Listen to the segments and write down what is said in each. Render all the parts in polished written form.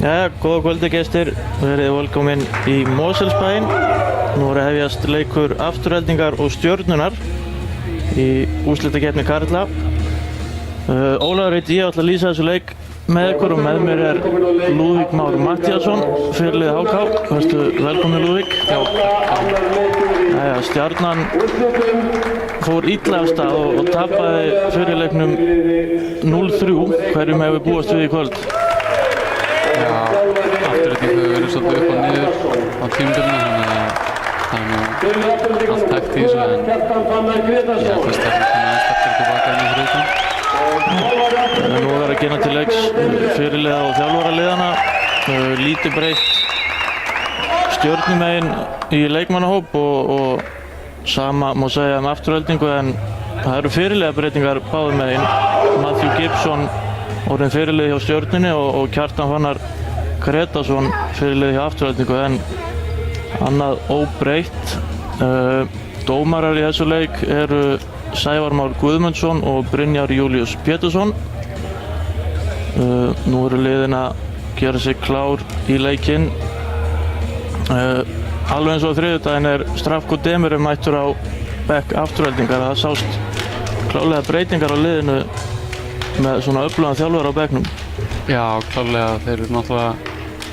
Jæja, góða kvöldi gestir, verið velkomin í Mosfellsbæinn. Nú er að hefjast leikur Aftureldingar og Stjörnunnar í úrslitakeppni karla. Ólafur heiti ég, ætla að lýsa þessu leik með ykkur og með mér er Lúðvík Már Matthíasson, fyrirliði HK. Vertu velkomin Lúðvík. Já. Jæja, Stjarnan fór illa af stað og tapaði fyrirleiknum 0-3. Hverjum hefur búast við í kvöld? Já, Afturelding hefur verið svolítið upp og niður á tímabilinu, þannig að það er nú allt hægt í þessu, en ég held að Stjarnan svona sterkari tilbaka inn í þriðjum. Nú er að kynna til leiks fyrirliða og þjálfaraliðana. Lítið breytt Stjörnumegin í leikmannahóp og sama má segja Aftureldingu, en það eru fyrirliðabreytingar báðum megin. Matthew Gibson orðinn fyrirliði hjá Stjörnunni og Kjartan Fannar Gretarsson fyrirliði hjá Aftureldingu, en annað óbreytt. Dómarar í þessu leik eru Sævar Már Guðmundsson og Brynjar Júlíus Pétursson. Nú eru liðin að gera sig klár í leikinn. Alveg eins og á þriðjudaginn er Strafko Demir mættur á bekk Aftureldingar. Það sást klárlega breytingar á liðinu með svona öflugan þjálfara á bekknum. Já, klárlega. Þeir eru náttúrulega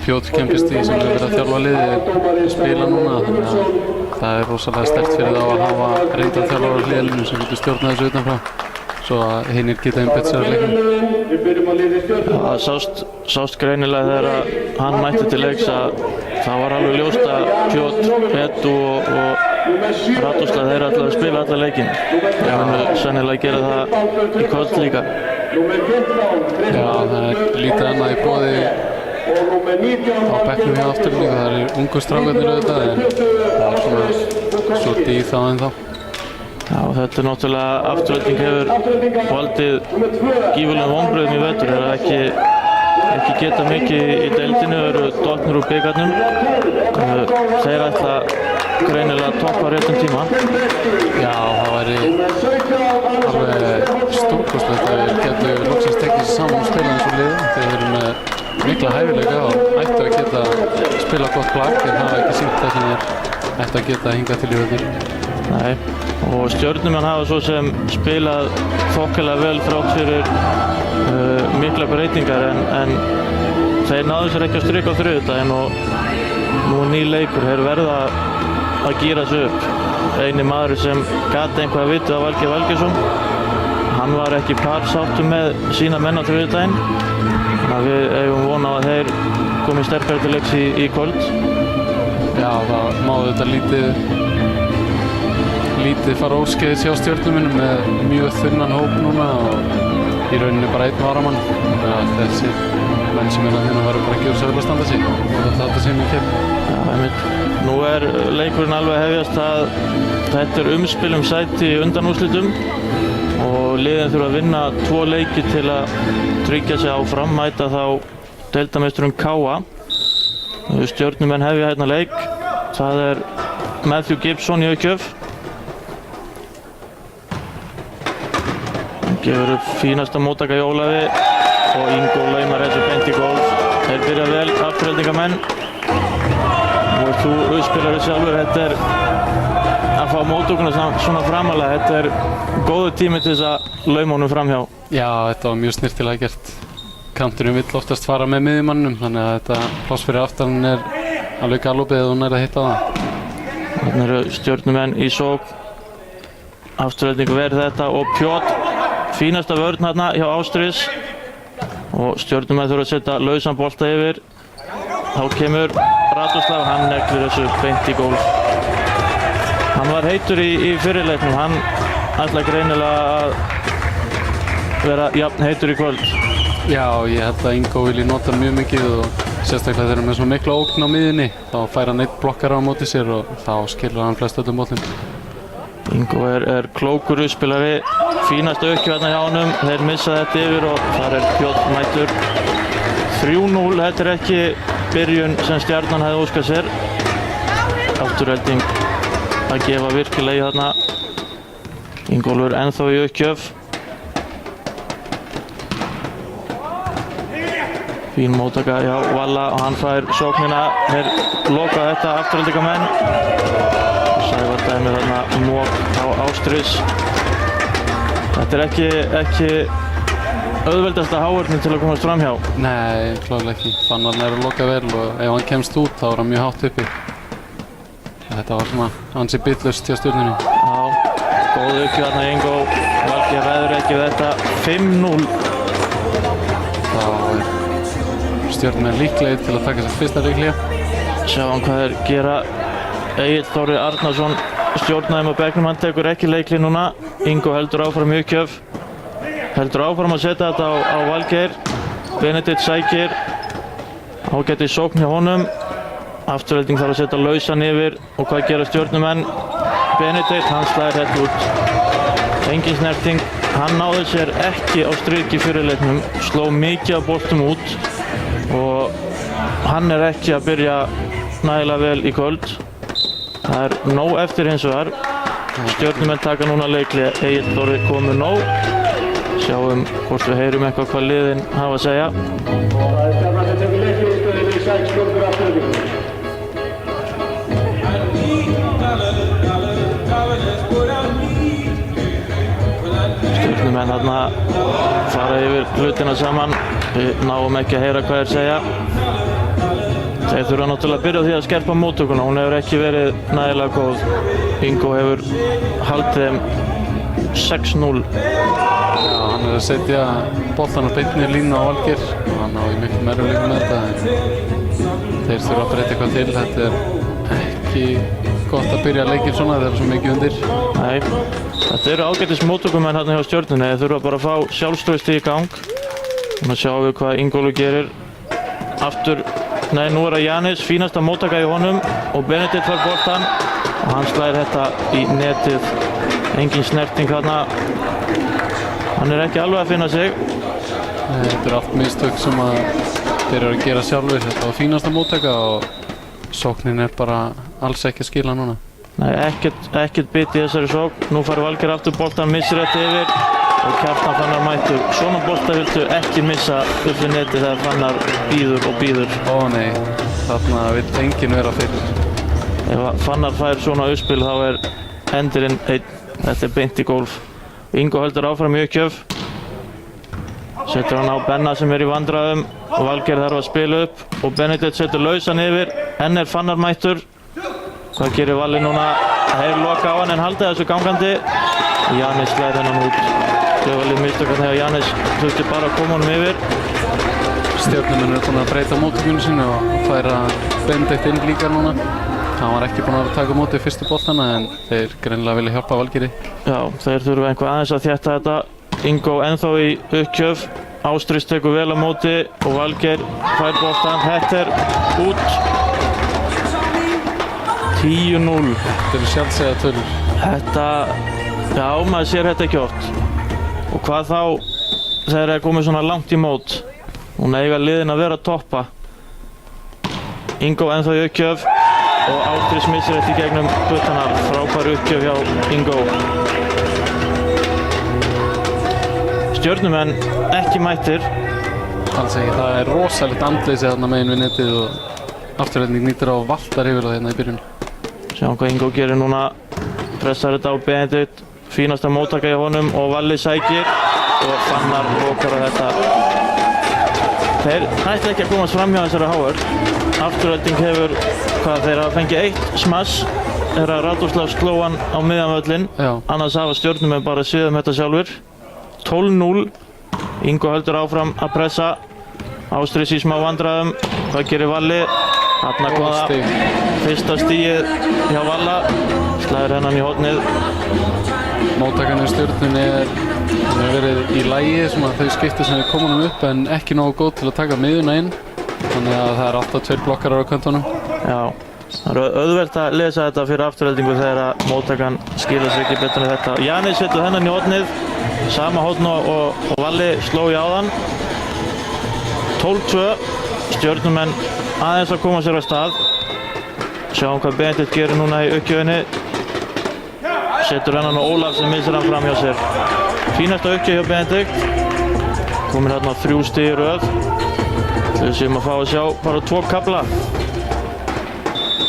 Pjótr Kempistí sem hefur verið að þjálfa liðið spila núna, þannig að það er rosalega sterkt fyrir þá að hafa reyndan þjálfara á liðinu sem getur stjórnað þessu utanfrá, svo að hinnir geta einbeitt sér á leiknum. Það sást greinilega þegar hann mætti til leiks að það var alveg ljóst að Pjótr, Edu og Radoslav þeir ætlaði að spila alla leikinn. Þeir munu sennilega gera það í kvöld líka. Já, það er lítið annað í boði á bekknum hjá Aftureldingu. Það eru ungu strákarnir auðvitað, en það er svona svolítið í það en þá. Já, þetta er náttúrulega Afturelding hefur valdið gífurlegum vonbrigðum í vetur. Þeir hafa ekki getað mikið í deildinu, eru dottnir úr bikarnum. Þeir ætla greinilega að toppa á réttum tíma. Já, það væri alveg stórkostlegt að þeir getu loksins tekið sér saman og spila eins og lið. Þeir eru með mikla hæfileika og ættu að geta spila gott lag, en hafa ekki sýnt það sem þeir ættu að geta hingað til í völdinu. Nei, og Stjörnumenn hafa svo sem spilað þokkalega vel þrátt fyrir mikla breytingar, en þeir náðu sér ekki að stryka á þriðjudaginn og nú er ný leikur. Þeir verða að gíra sig upp. Eini maður sem gat eitthvað að vita var Valgeir Valgeirsson. Hann var ekki parsáttur með sína menn á þriðjudaginn, þannig að við eigum vona að þeir komi sterkari til leiks í kvöld. Já, það má þetta lítið fara óskeiðis hjá Stjörnumennum með mjög þunnan hóp núna og í rauninni bara einn varamann. Þannig að þessi menn sem hérna verður bara að gera sér vel að standa sig og þetta sé mjög kemur. Já, einmitt. Nú er leikurinn alveg að hefjast að þetta er umspil sæti í undanúrslitum og liðin þurfa að vinna 2 leiki til að tryggja sig áfram, mæta þá deildarmeisturum KA. Stjörnumenn hefja hérna leik. Það er Matthew Gibson í aukjöf. Hann gefur upp fínasta móttaka í Ólafi og Ingo laumar þessu beint í gólf. Þeir byrja vel, Aftureldingamenn. Nú ert þú auðspilari sjálfur. Þetta er að fá móttökuna svona framalega. Þetta er góður tími til þess að lauma honum framhjá. Já, þetta var mjög snyrtilega gert. Kanturinn vill oftast fara með miðjumannum, þannig að þetta pláss fyrir aftan er alveg galopið og hún er að hitta það. Þarna eru Stjörnumenn í sókn. Afturelding verð þetta og Pjótr. Fínasta vörn hérna hjá Ástríðs. Og Stjörnumenn þurfa að setja lausan bolta yfir. Þá kemur Radoslav, hann neglir þessu beint í gólf. Hann var heitur í fyrirleiknum. Hann ætla greinilega að vera jafn heitur í kvöld. Já, ég held að Ingo vilji nota mjög mikið og sérstaklega þegar hann er með svona mikla ógn á miðjunni, þá fær hann einn blokkara á móti sér og þá skilur hann flest öllum boltum. Ingo er klókur uppspilari, fínasta aukju hérna hjá honum. Þeir missa þetta yfir og þar er Pjótr mættur. 3-0, þetta er ekki byrjun sem Stjarnan hefði óskað sér. Afturelding að gefa virkilega í þarna. Ingólfur ennþá í aukjöf. Fín móttaka hjá Valla og hann fær sóknina. Þeir loka þetta Aftureldingarmenn. Sævar dæmir þarna mók á Ástris. Þetta ekki auðveldasta hávörðin til að komast framhjá. Nei, klárlega ekki. Fannar að loka vel og ef hann kemst út þá er hann mjög hátt uppi. Þetta var svona ansi bitlaust hjá Stjörnunni. Já, góð uppgjör þarna í Ingo. Valgeir ræður ekki við þetta. 5-0. Þá er Stjörnumenn líklegir til að taka sér fyrsta riðli. Sjáum hvað þeir gera. Egill Þóri Arnarsson stjórnaði með bekknum, hann tekur ekki leikli núna. Ingo heldur áfram í uppgjöf. Heldur áfram að setja þetta á Valgeir. Benedikt sækir. Ágætis sókn hjá honum. Afturhelding þarf að setja lausan yfir. Og hvað gera Stjörnumenn? Benedikt, hann slæðir þetta út. Engin snerting. Hann náði sér ekki á strik í fyrirleiknum. Sló mikið af boltum út. Og hann er ekki að byrja nægilega vel í kvöld. Það er nóg eftir hins vegar. Stjörnumenn taka núna leikli. Egill Þóri komið nóg. Sjáum hvort við heyrum eitthvað hvað liðin hafa að segja. Stjörnumenn þarna fara yfir hlutina saman. Við náum ekki að heyra hvað þeir segja. Þeir þurfa náttúrulega að byrja á því að skerpa móttökuna. Hún hefur ekki verið nægilega góð. Ingo hefur haldið þeim 6-0. Já, hann er að setja boltan á beinni línu á Valgeir og hann á í miklu meirulíku með þetta en þeir þurfa að breyta eitthvað til. Þetta er ekki gott að byrja leikinn svona, það er svo mikið undir. Nei, þetta eru ágætis móttökumenn hérna hjá Stjörnunni. Þeir þurfa bara að fá sjálfstraustið í gang. Núna sjáum við hvað Ingólfur gerir. Aftur, nei, nú er það Janis, fínasta móttaka í honum og Benedikt fær boltan og hann slæðir þetta í netið. Engin snerting þarna. Hann er ekki alveg að finna sig. Þetta er allt mistök sem að þeir eru að gera sjálfur. Þetta var fínasta móttaka og sóknin er bara alls ekki að skila núna. Nei, ekkert bit í þessari sókn. Nú fær Valgeir aftur boltan, missir þetta yfir og Kjartan Fannar mættur. Svona bolta viltu ekki missa upp við netið þegar Fannar bíður og bíður. Ó nei, þarna vill enginn vera fyrir. Ef Fannar fær svona uppspil þá er endurinn einn. Þetta er beint í gólf. Ingo heldur áfram í uppgjöf. Setur hann á Benna sem er í vandræðum og Valgeir þarf að spila upp og Benedikt setur lausan yfir. Enn er Fannar mættur. Hvað gerir Valli núna? Þeir loka á hann en halda þessu gangandi. Janis slæðir hennan út. Döfalið mistökkan þegar Janis þurfti bara að koma honum yfir. Stjörnumenn eru búin að breyta móttökunni sinni og færa Benedikt inn líka núna. Hann var ekki búinn að taka á móti fyrstu boltana en þeir greinilega vilja hjálpa Valgeiri. Já, þeir þurfa einhvað aðeins að þétta þetta. Ingo ennþá í uppgjöf. Ástris tekur vel á móti og Valgeir fær boltan. Þetta er út. 10-0. Þetta eru sjálfsegja tölur. Þetta, já, maður sér þetta ekki oft. Og hvað þá þegar það er komið svona langt í mót. Núna eiga liðin að vera að toppa. Ingo ennþá í uppgjöf. Og Ástris missir þetta í gegnum puttanar. Frábær uppgjöf hjá Ingo. Stjörnumenn ekki mættir. Alls ekki, það er rosalegt andleysi þarna megin við netið og Afturhelding nýtir á valtar yfir það hérna í byrjun. Sjáum hvað Ingo gerir núna. Pressar þetta á Benedikt. Fínasta móttaka í honum og Valli sækir. Og Fannar lokar á þetta. Þeir ætla ekki að komast fram hjá þessari háar. Afturhelding hefur, þeir hafa fengið 1 smass þegar Radoslav sló hann á miðjan völlinn. Annars hafa Stjörnumenn bara séð þetta sjálfur. 12-0. Ingo heldur áfram að pressa. Ástris í smá vandræðum. Hvað gerir Valli? Þarna kom það fyrsta stigið hjá Valla. Slæðir hennan í hornið. Móttakan í Stjörnunni hefur verið í lagi, svona þau skipti sem við komum upp en ekki nógu góð til að taka miðjuna inn. Þannig að það er alltaf 2 blokkarar á köntunum. Já, það er auðvelt að lesa þetta fyrir Afturheldingu þegar að móttakan skilur sig ekki betur en þetta. Janis setur hennan í hornið. Sama horn og Valli sló í áðan. 12-2. Stjörnumenn aðeins að koma sér á stað. Sjáum hvað Benedikt gerir núna í uppgjöfinni. Setur hennan og Ólaf sem missir hann fram hjá sér. Fínasta uppgjöf hjá Benedikt. Komir hérna 3 stig í röð. Við séum að fá að sjá bara 2 kafla.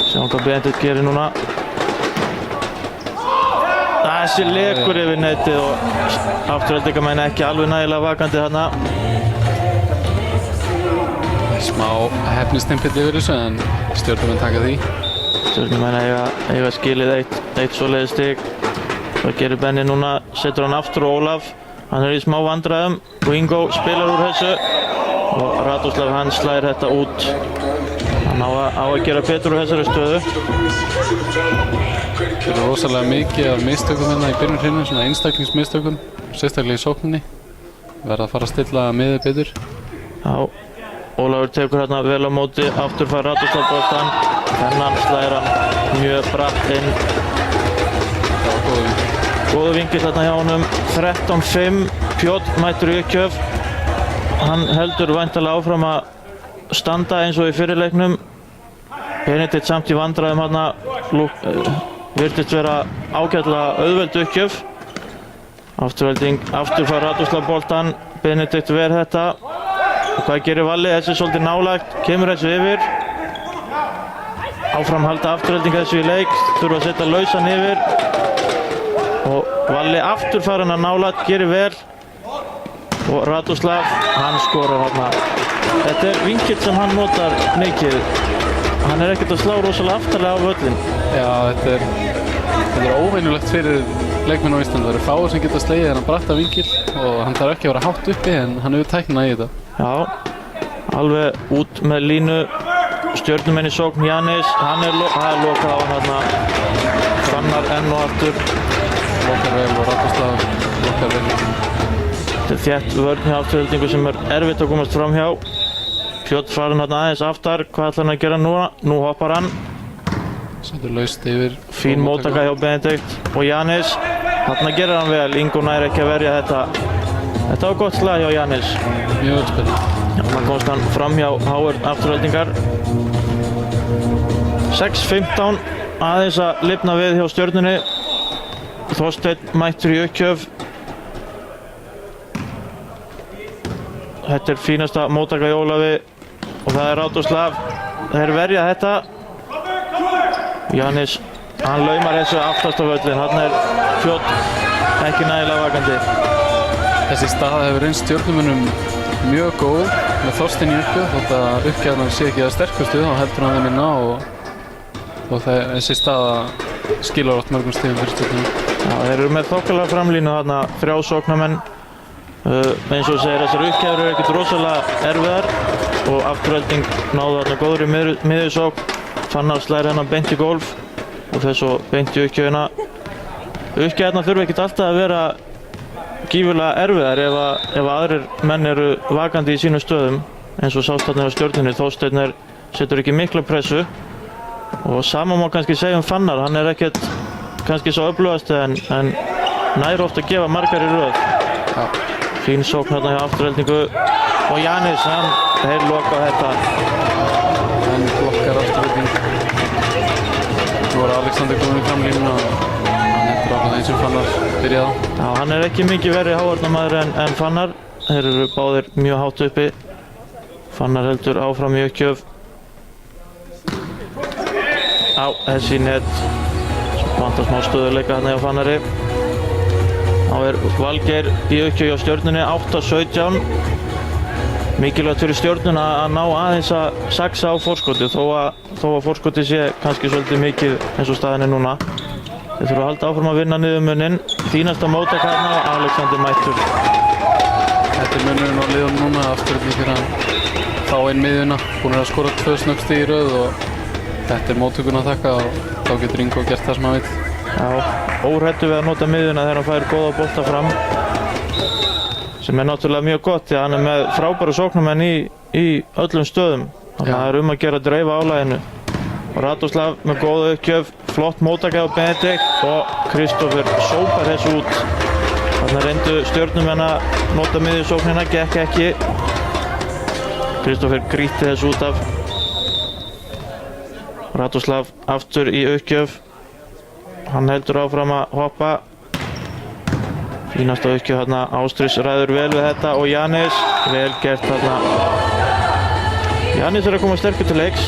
Sjáum hvað Benedikt gerir núna. Þessi lekur yfir netið og Aftureldingamenn ekki alveg nægilega vakandi þarna. Smá hefnistimpill yfir þessu en Stjörnumenn taka því. Stjörnumenn eiga skilið eitt svoleiðis stig. Það gerir Benni núna, setur hann aftur og Ólaf. Hann í smá vandræðum og Ingo spilar úr þessu og Radoslav hann slær þetta út. Hann á að gera betur úr þessari stöðu. Það eru rosalega mikið af mistökum hérna í byrjunarhrinum, svona einstaklingsmistökum, sérstaklega í sókninni. Verða að fara að stilla miðið betur. Já, Ólafur tekur hérna vel á móti, aftur fær Radoslav boltann. Þennan slær hann mjög bratt inn. Það var góður vinkill. Góður vinkill hérna hjá honum, 13-5, Pjótr mættur í uppgjöf. Hann heldur væntanlega áfram að standa eins og í fyrirleiknum. Benedikt samt í vandræðum hérna, virtist vera ágætlega auðveld uppgjöf. Aftur fær Radoslav boltann, Benedikt ver þetta. Og hvað gerir Valli? Þessi er svolítið nálægt, kemur þessu yfir. Áfram halda Aftureldingar þessu í leik, þurfa að setja lausan yfir. Og Valli aftur fær hann að nálægt, gerir vel. Og Radoslav, hann skorar hérna. Þetta er vinkill sem hann notar mikið. Hann er ekkert að slá rosalega aftarlega á völlin. Já, þetta er óvenjulegt fyrir leikmenn á Íslandi. Það eru fáir sem geta slegið þennan bratta vinkill og hann þarf ekki að vera hátt uppi en hann hefur tæknina í þetta. Já, alveg út með línu. Stjörnumenn í sókn, Jannis, hann er lokað á hann hérna. Fannar enn og aftur. Lokar vel og Radoslav lokar vel. Þetta er þétt vörn hjá Aftureldingu sem er erfitt að komast fram hjá. Pjótr farin hérna aðeins aftar, hvað ætlar hann að gera núna? Nú hoppar hann. Setur laust yfir. Fín móttaka hjá Benedikt og Jannis. Þarna gerir hann vel, Ingo nær ekki að verja þetta. Þetta var gott slag hjá Jannis. Mjög vel spilað. Þannig komst hann fram hjá HR Aftureldingar. 6-15, aðeins að lifna við hjá Stjörnunni. Þorsteinn mættur í uppgjöf. Þetta er fínasta móttaka í Ólafi og það er Radoslav. Þeir verja þetta. Jannis, hann laumar þessu aftast á völlin. Þarna er Pjótr ekki nægilega vakandi. Þessi staða hefur reynst Stjörnumönnum mjög góð með Þorsteinn í uppgjöf. Þótt að uppgjöfnan sé ekki að sterkustu þá heldur hann þeim inn á og þessi staða skilar oft mörgum stigum fyrir Stjörnumönnum. Já, þeir eru með þokkalega framlínu þarna, 3 sóknarmenn. Eins og segir, þessar uppgjafur eru ekkert rosalega erfiðar og Afturelding náðu þarna góður í miðjusókn. Fannar slær hennar beint í gólf og fer svo beint í uppgjöfina. Uppgjafurnar þurfa ekkert alltaf að vera gífurlega erfiðar ef aðrir menn eru vakandi í sínum stöðum eins og sást þarna á Stjörnunni. Þorsteinn setur ekki mikla pressu og sama má kannski segja Fannar, hann er ekkert kannski svo öflugasti en nær ofta að gefa margar í röð. Ja. Fín sókn hérna hjá Aftureldingu og Jannis, þeir loka þetta. En blokkar Afturelding. Nú er Alexander komin í framlínuna og hann hendur á þeim sem Fannar byrjaði á. Já, hann er ekki mikið verri hávarnarmaður en Fannar. Þeir eru báðir mjög hátt uppi. Fannar heldur áfram í uppgjöf. Á, þessi net. Vantar smá stöðuleika hérna hjá Fannari. Þá er Valgeir í uppgjöf hjá Stjörnunni, 8-17. Mikilvægt fyrir Stjörnuna að ná aðeins að saxa á forskotið þó að forskotið sé kannski svolítið mikið eins og staðan er núna. Þeir þurfa að halda áfram að vinna niður muninn. Fínasta móttaka hérna og Alexander mættur. Þetta er munurinn á liðunum núna, Afturelding fyrir að fá inn miðjuna. Búin að skora 2 snögg stig í röð og þetta er móttökun að þakka og þá getur Ingo gert það sem hann vill. Já, óhrættur við að nota miðjuna þegar hann fær góða bolta fram. Sem er náttúrulega mjög gott því að hann er með frábæra sóknarmenn í öllum stöðum. Þannig að það er að gera að dreifa álaginu. Og Radoslav með góða uppgjöf, flott móttaka á Benedikt og Kristoffer sópar þessu út. Þannig reyndu Stjörnumenn að nota miðjusóknina, gekk ekki. Kristoffer grýtti þessu út af. Radoslav aftur í uppgjöf. Hann heldur áfram að hoppa. Fínasta uppgjöf hérna, Ástrís ræður vel við þetta og Jannis, vel gert hérna. Jannis er að koma sterkur til leiks.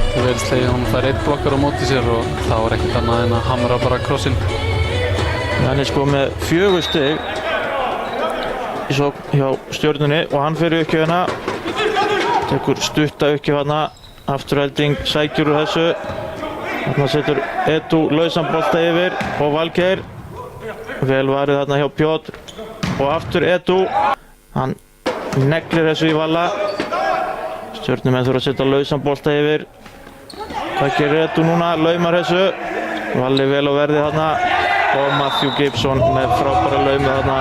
Það verðist slegið, hún fær 1 blokkar á móti sér og þá er ekkert annað en að hamra bara krossinn. Jannis kom með 4 stig í sókn hjá Stjörnunni og hann fer í uppgjöfina. Tekur stutta uppgjöf hana. Afturhelding sækjur úr þessu. Þarna setur Edu lausan bolta yfir og Valgeir. Vel varið þarna hjá Pjótr og aftur Edu. Hann neglir þessu í valla. Stjörnumenn þurfa að setja lausan bolta yfir. Hvað gerir Edu núna? Laumar þessu. Valli vel á verði þarna. Og Matthew Gibson með frábæra laumur þarna.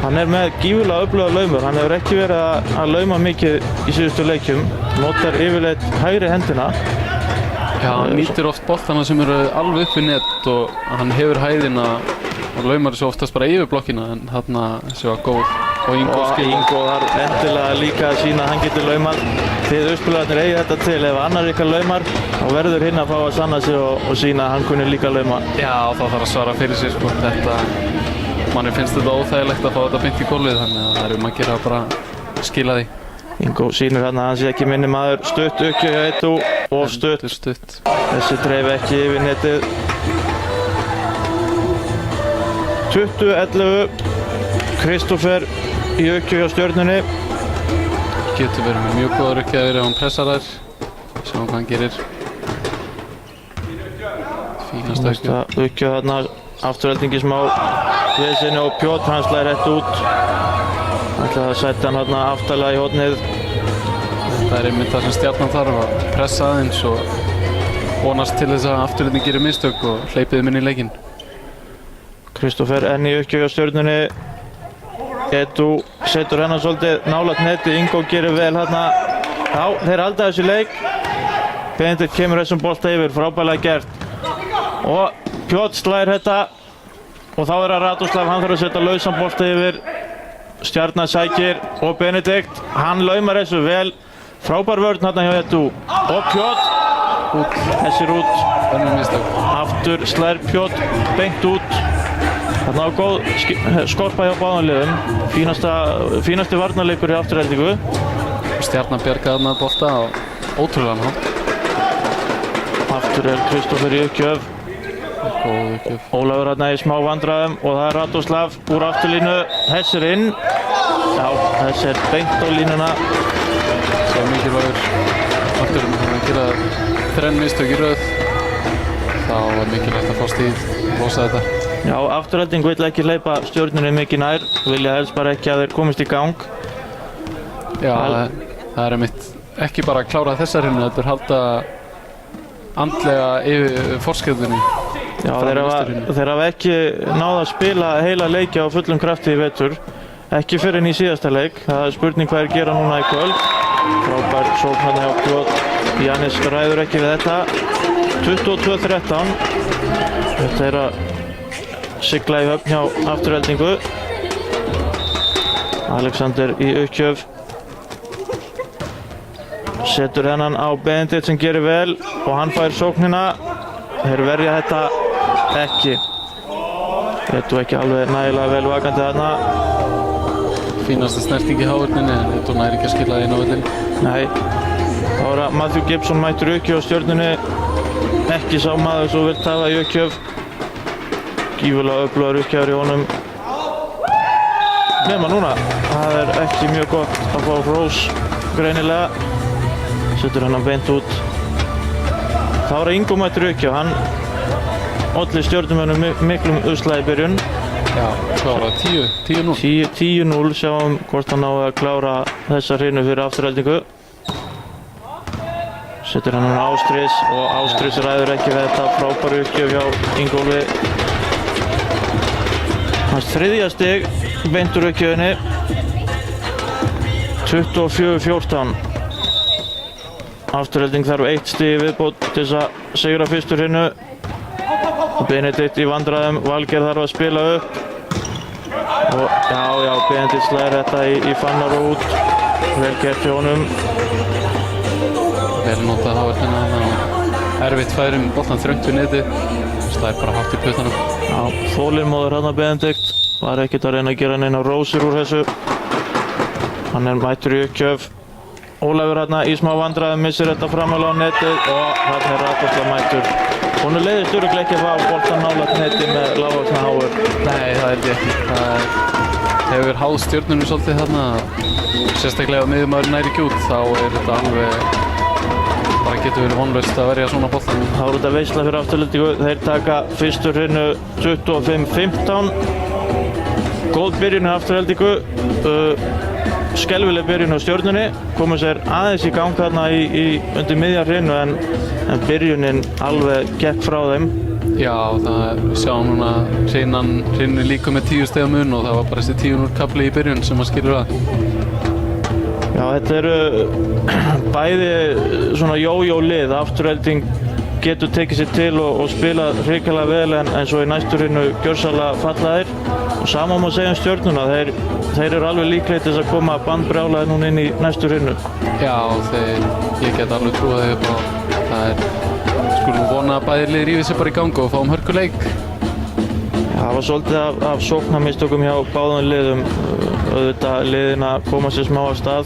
Hann er með gífurlega öfluga laumur. Hann hefur ekki verið að lauma mikið í síðustu leikjum. Notar yfirleitt hægri hendina. Já, hann nýtir oft boltana sem eru alveg upp við net og hann hefur hæðina og laumar þessu oftast bara yfir blokkina en þarna þessi var góð. Og Ingo þarf endilega líka að sína að hann getur laumað. Þið Austurlandarnir eigi þetta til. Ef annar ykkar laumar þá verður hinn að fá að sanna sig og sína að hann kunni líka lauma. Já, þá þarf að svara fyrir sig sko. Manni finnst þetta óþægilegt að fá þetta beint í gólfið þannig að það er að gera bara skila því. Ingo sýnir hérna að hann sé ekki minni maður. Stutt uppgjöf hjá Edu og stutt. Þessi dreif ekki yfir netið. 20-11. Kristoffer í uppgjöf hjá Stjörnunni. Getur verið með mjög góðar uppgjafir ef hann pressar þær. Sjáum hvað hann gerir. Fínast uppgjöf. Uppgjöf þarna, afturheldingi smá veseni og Pjótr hann slær rétt út. Ætlaði að setja hann þarna aftarlega í hornið. Það er einmitt það sem Stjarnan þarf að pressa aðeins og vonast til þess að afturhelding gerir mistök og hleypið inn í leikinn. Kristoffer enn í uppgjöf hjá Stjörnunni. Edu setur hennar svolítið nálægt neti, Ingo gerir vel hérna. Já, þeir halda þessu leik. Benedikt kemur þessum bolta yfir, frábærlega gert. Og Pjótr slær þetta. Og þá er það Radoslav, hann þarf að setja lausan bolta yfir. Stjarnan sækir og Benedikt, hann laumar þessu vel. Frábær vörn hérna hjá Edu. Og Pjótr, þessir út. Önnur mistök. Aftur slær Pjótr beint út. Þarna var góð skorpa hjá báðum liðum. Fínasti varnarleikur í afturheldingu. Stjarnan bjargaði þarna bolta á ótrúlegan hátt. Aftur er Kristoffer í uppgjöf. Góð uppgjöf. Ólafur hérna í smá vandræðum og það er Radoslav úr afturlínu. Þessi er inn. Já, þessi er beint á línuna. Það er mikilvægur afturinn að gera 3 mistök í röð. Þá er mikilvægt að fá stíð og losa þetta. Já, afturhelding vill ekki hleypa Stjörnunni mikið nær. Vilja helst bara ekki að þeir komist í gang. Já, það er einmitt ekki bara að klára þessar hrinnu, þetta er halda andlega yfir forskjöldunni. Já, þeir hafa ekki náð að spila heila leiki á fullum krafti í vetur. Ekki fyrir en í síðasta leik. Það er spurning hvað er gera núna í kvöld. Frábær sókn hérna hjá Pjótr. Jannis ræður ekki við þetta. 22-13. Þetta er að sigla í höfn hjá afturheldingu. Alexander í uppgjöf. Setur hennan á Benedikt sem gerir vel og hann fær sóknina. Þeir verja þetta ekki. Edu ekki alveg nægilega vel vakandi þarna. Fínasta snerting í hávörninni en Edu næri ekki að skila inn á völlinn. Nei. Þá er að Matthew Gibson mættur í uppgjöf á Stjörnunni. Ekki sá maður svo vilt hafa í uppgjöf. Gífurlega öflugar uppgjafir í honum. Nema núna. Það er ekki mjög gott að fá Rose greinilega. Setur hann beint út. Þá er Ingo mættur í uppgjöf. Hann olli Stjörnumönnum miklum usla í byrjun. Já, klára 10-0. 10-0, sjáum hvort hann á að klára þessa hrinu fyrir afturheldingu. Setur hann Ástris og Ástris ræður ekki við þetta. Frábær uppgjöf hjá Ingólfi. Hans þriðja stig beint úr uppgjöfinni. 24-14. Afturhelding þarf 1 stig í viðbót til þess að sigra fyrstu hrinu. Benedikt í vandræðum, Valgeir þarf að spila upp. Og já, Benedikt slær þetta í fannar og út. Vel gert hjá honum. Vel notað hávörnina og erfitt færum, boltan þröngt við netið. Slær bara hátt í puttanum. Já, þolinmóður hérna Benedikt. Var ekkert að reyna að gera neina rósir úr þessu. Hann er mættur í uppgjöf. Ólafur hérna í smá vandræðum, missir þetta framhjá á netið og hérna Radosław mættur. Honum leiðist örugglega ekki að fá boltann nálægt neti með lágvaxna háur. Nei, það held ég ekki. Það hefur háð Stjörnunni svolítið þarna. Sérstaklega ef miðjumaður nær ekki út, þá þetta alveg bara getur verið vonlaust að verja svona boltan. Þá þetta veisla fyrir Aftureldingu. Þeir taka fyrstu hreinu 25-15. Góð byrjun hjá Aftureldingu. Skelfileg byrjun á Stjörnunni, komu sér aðeins í gang þarna undir miðja hreinu en byrjunin alveg gekk frá þeim. Já, við sjáum núna hreinu líka með 10 stiga mun og það var bara þessi 10 úr kafli í byrjun sem að skilur það. Já, þetta eru bæði svona jó-jó lið. Afturelding getur tekið sér til og spila hrikalega vel en svo í næstu hreinu gjörsamlega falla þeir. Og sama má segja Stjörnuna, þeir eru alveg líklegir til þess að koma bandbrjálaðir núna inn í næstu hreinu. Já, ég get alveg trúið þau upp á það. Skulum vona að bæði lið rífi sér bara í gang og fáum hörkuleik. Já, það var svolítið af sóknarmistökum hjá báðum liðum. Auðvitað liðin að koma sér smá af stað.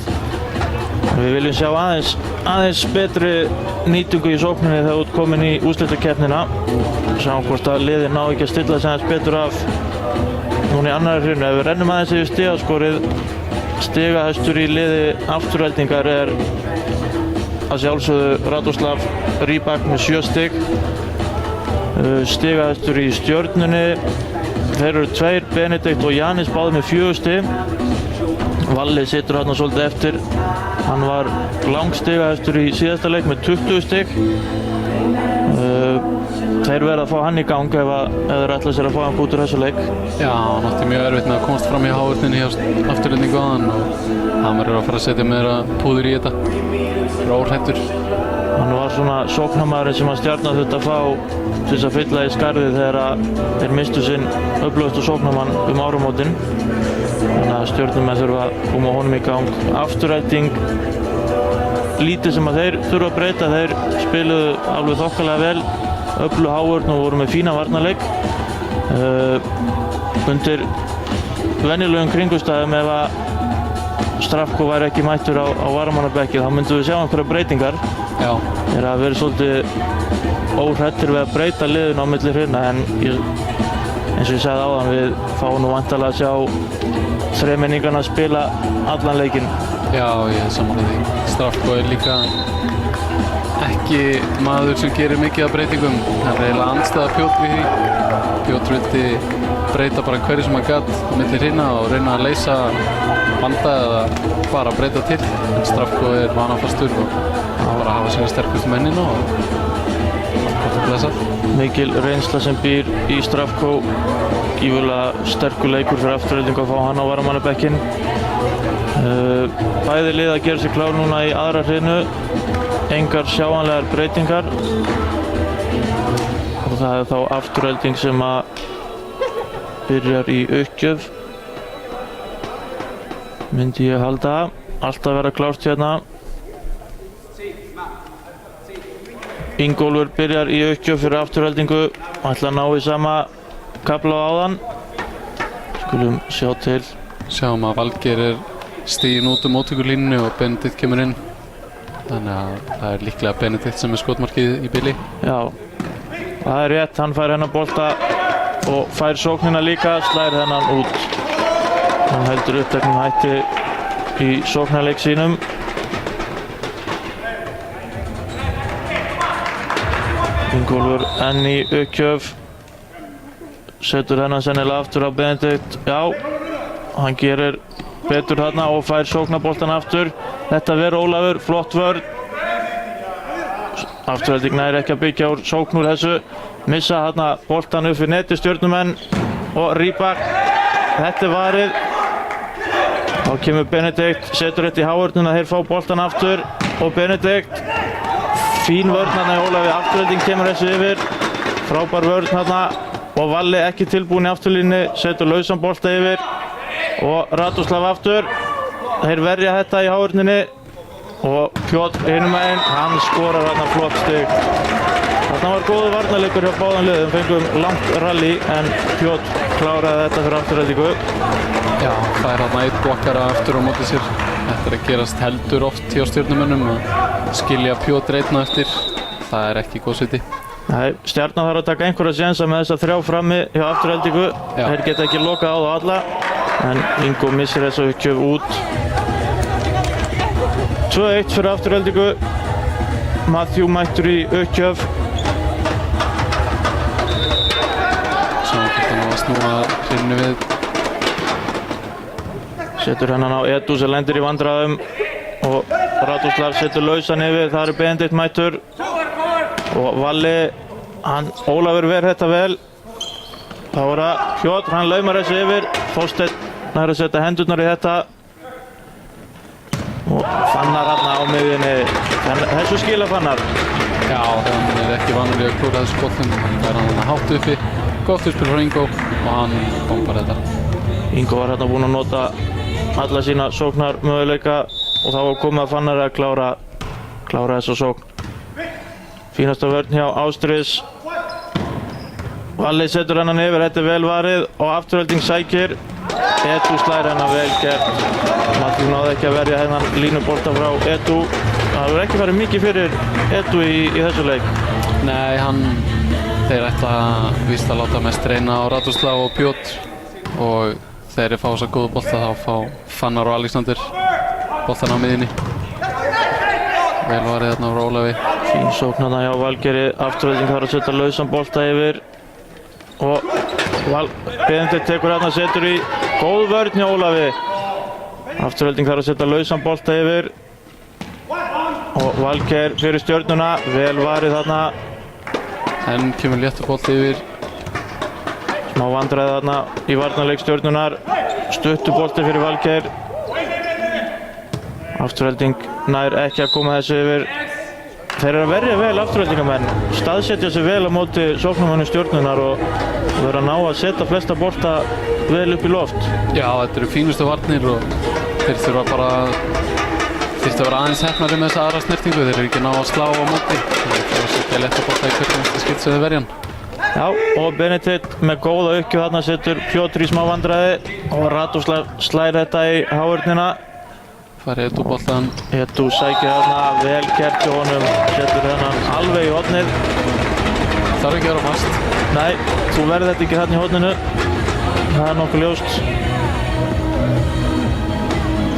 Við viljum sjá aðeins betri nýtingu í sókninni þegar þú ert komin í úrslitakeppnina. Sjáum hvort að liðin ná ekki að stilla sig aðeins betur af núna í annarri hreinu. Ef við rennum aðeins yfir stigaskorið, stigahæstur í liði Aftureldingar er að sjálfsögðu Radosław Rybak með 7 stig. Stigahæstur í Stjörnunni, þeir eru 2, Benedikt og Janis báðir með 4 stig. Valli situr hérna svolítið eftir. Hann var langstigahæstur í síðasta leik með 20 stig. Þeir verða að fá hann í gang ef þeir ætla sér að fá hann út úr þessu leik. Já, hann átti mjög erfitt með að komast fram í háurninni hjá Afturendingu áðan og hann verður að fara að setja meira púður í þetta. Það er óhrættur. Hann var svona sóknarmaðurinn sem að Stjarnan þurfti að fá til þess að fylla í skarðið þegar þeir mistu sinn öflugustu sóknarmann áramótin. Þannig að Stjörnumenn þurfa að koma honum í gang. Afturelding, lítið sem að þeir þurfa að breyta. Þeir spiluðu alveg þokkalega vel, öflug hávörn og voru með fína varnarleik. Undir venjulegum kringumstæðum ef að Strafko væri ekki mættur á varamannabekki þá myndum við sjá einhverja breytingar. Já. Þeir hafa verið svolítið óhrættir við að breyta liðinu á milli hreina en eins og ég sagði áðan, við fáum nú væntanlega að sjá þremenningarna spila allan leikinn. Já, ég er sammála því. Strafko er líka ekki maður sem gerir mikið af breytingum. Hann er eiginlega andstæða Pjótr við því. Pjótr vildi breyta bara hverju sem hann gat á milli hreina og reyna að leysa vanda eða bara breyta til. En Strafko er vanafastur og hann var að hafa sína sterkustu mennin og gott að blessa. Mikil reynsla sem býr í Strafko, gífurlega sterkur leikur fyrir Aftureldingu að fá hann á varamannabekkin. Bæði lið að gera sig klár núna í aðra hreinu, engar sjáanlegar breytingar og það er þá Afturelding sem að byrjar í uppgjöf, myndi ég halda. Alltaf vera klárt hérna. Ingólfur byrjar í uppgjöf fyrir Aftureldingu og ætla að ná í sama kafla á áðan. Skulum sjá til. Sjáum að Valgeir er stiginn út móttökulínunni og Benedikt kemur inn. Þannig að það er líklega Benedikt sem er skotmarkið í bili. Já, það er rétt. Hann fær hennar bolta og fær sóknina líka, slær hennan út. Hann heldur uppteknum hætti í sóknarleik sínum. Ingólfur enn í uppgjöf, setur hennan sennilega aftur á Benedikt. Já, hann gerir betur þarna og fær sóknarboltan aftur. Þetta verður Ólafur, flott vörn. Afturelding nær ekki að byggja úr sókn úr þessu. Missa þarna boltan upp fyrir neti Stjörnumenn og Rybak. Þetta er varið. Þá kemur Benedikt, setur þetta í hávörnuna, þeir fá boltan aftur og Benedikt. Fín vörn hérna í Ólafi, Afturelding kemur þessu yfir. Frábær vörn hérna og Valli ekki tilbúin í afturlínni, setur lausan bolta yfir og Radosław aftur. Þeir verja þetta í hávörninni og Pjótr hinum megin, hann skorar hérna flott stig. Þarna var góður varnarleikur hjá báðum liðum, fengum langt rally en Pjótr kláraði þetta fyrir Aftureldingu. Já, það er hérna eitt blokkara aftur á móti sér. Þetta er að gerast heldur oft hjá stjörnumönnum að skilja Pjótr einn á eftir. Það er ekki góð sviti. Nei, Stjarnan þarf að taka einhverja sénsa með þessa 3 frammi hjá Aftureldingu. Já. Þeir geta ekki lokað á það alla, en Ingo missir þessa uppgjöf út. 2-1 fyrir Aftureldingu. Matthew mættur í uppgjöf. Sjáum hvort hann á að snúa hrinu við. Setur hennan á Edu sem lendir í vandræðum og Radoslav setur lausan yfir. Það er Benedikt mættur og Valli, Ólafur ver þetta vel. Þá er það Pjótr, hann laumar þessu yfir. Þorsteinn nær að setja hendurnar í þetta og Fannar hann á miðjunni. Þessu skila Fannar. Já, hann er ekki vanur í að klúra þessu boltum. Hann fær hann hátt uppi. Gott uppspil frá Ingo og hann bombar þetta. Ingo var hérna búinn að nota alla sína sóknar möguleika og þá var komið að Fannar að klára þessa sókn. Fínasta vörn hjá Ástríðs. Valli setur hennan yfir, þetta er vel varið og Afturelding sækir. Edu slær hennan vel gert. Matthew náði ekki að verja hennan línubolta frá Edu. Það hefur ekki farið mikið fyrir Edu í þessu leik. Nei, þeir ætla víst að láta mest reyna á Radoslav og Pjótr og þegar þeir fá þessa góðu bolta þá fá Fannar og Alexander boltan á miðjunni. Vel varið þarna frá Ólafi. Fín sókn þarna hjá Valgeri. Afturelding þarf að setja lausan bolta yfir og Benedikt tekur hérna, setur í góð vörn hjá Ólafi. Afturelding þarf að setja lausan bolta yfir og Valger fyrir Stjörnuna, vel varið þarna. En kemur léttur bolti yfir. Smá vandræði þarna í varnarleik Stjörnunar. Stuttur bolti fyrir Valger. Afturelding nær ekki að koma þessu yfir. Þeir eru að verja vel Aftureldingamenn, staðsetja sig vel á móti sóknarmönnum Stjörnunar og vera að ná að setja flesta bolta vel upp í loft. Já, þetta eru fínustu varnir og þeir þurfa bara að vera aðeins heppnari með þessa aðra snertingu. Þeir eru ekki ná að slá á móti. Þeir þurfa að setja létta bolta í hvert næsta skipt sem þeir verja hann. Já, og Benedikt með góða uppgjöf þarna setur Pjótr í smá vandræði og Radoslav slær þetta í hávörnina. Fær Edu boltan. Edu sækir þarna, vel gert hjá honum, setur þennan alveg í hornið. Þarf ekki að vera fast. Nei, þú verður þetta ekki þarna í horninu. Það er nokkuð ljóst.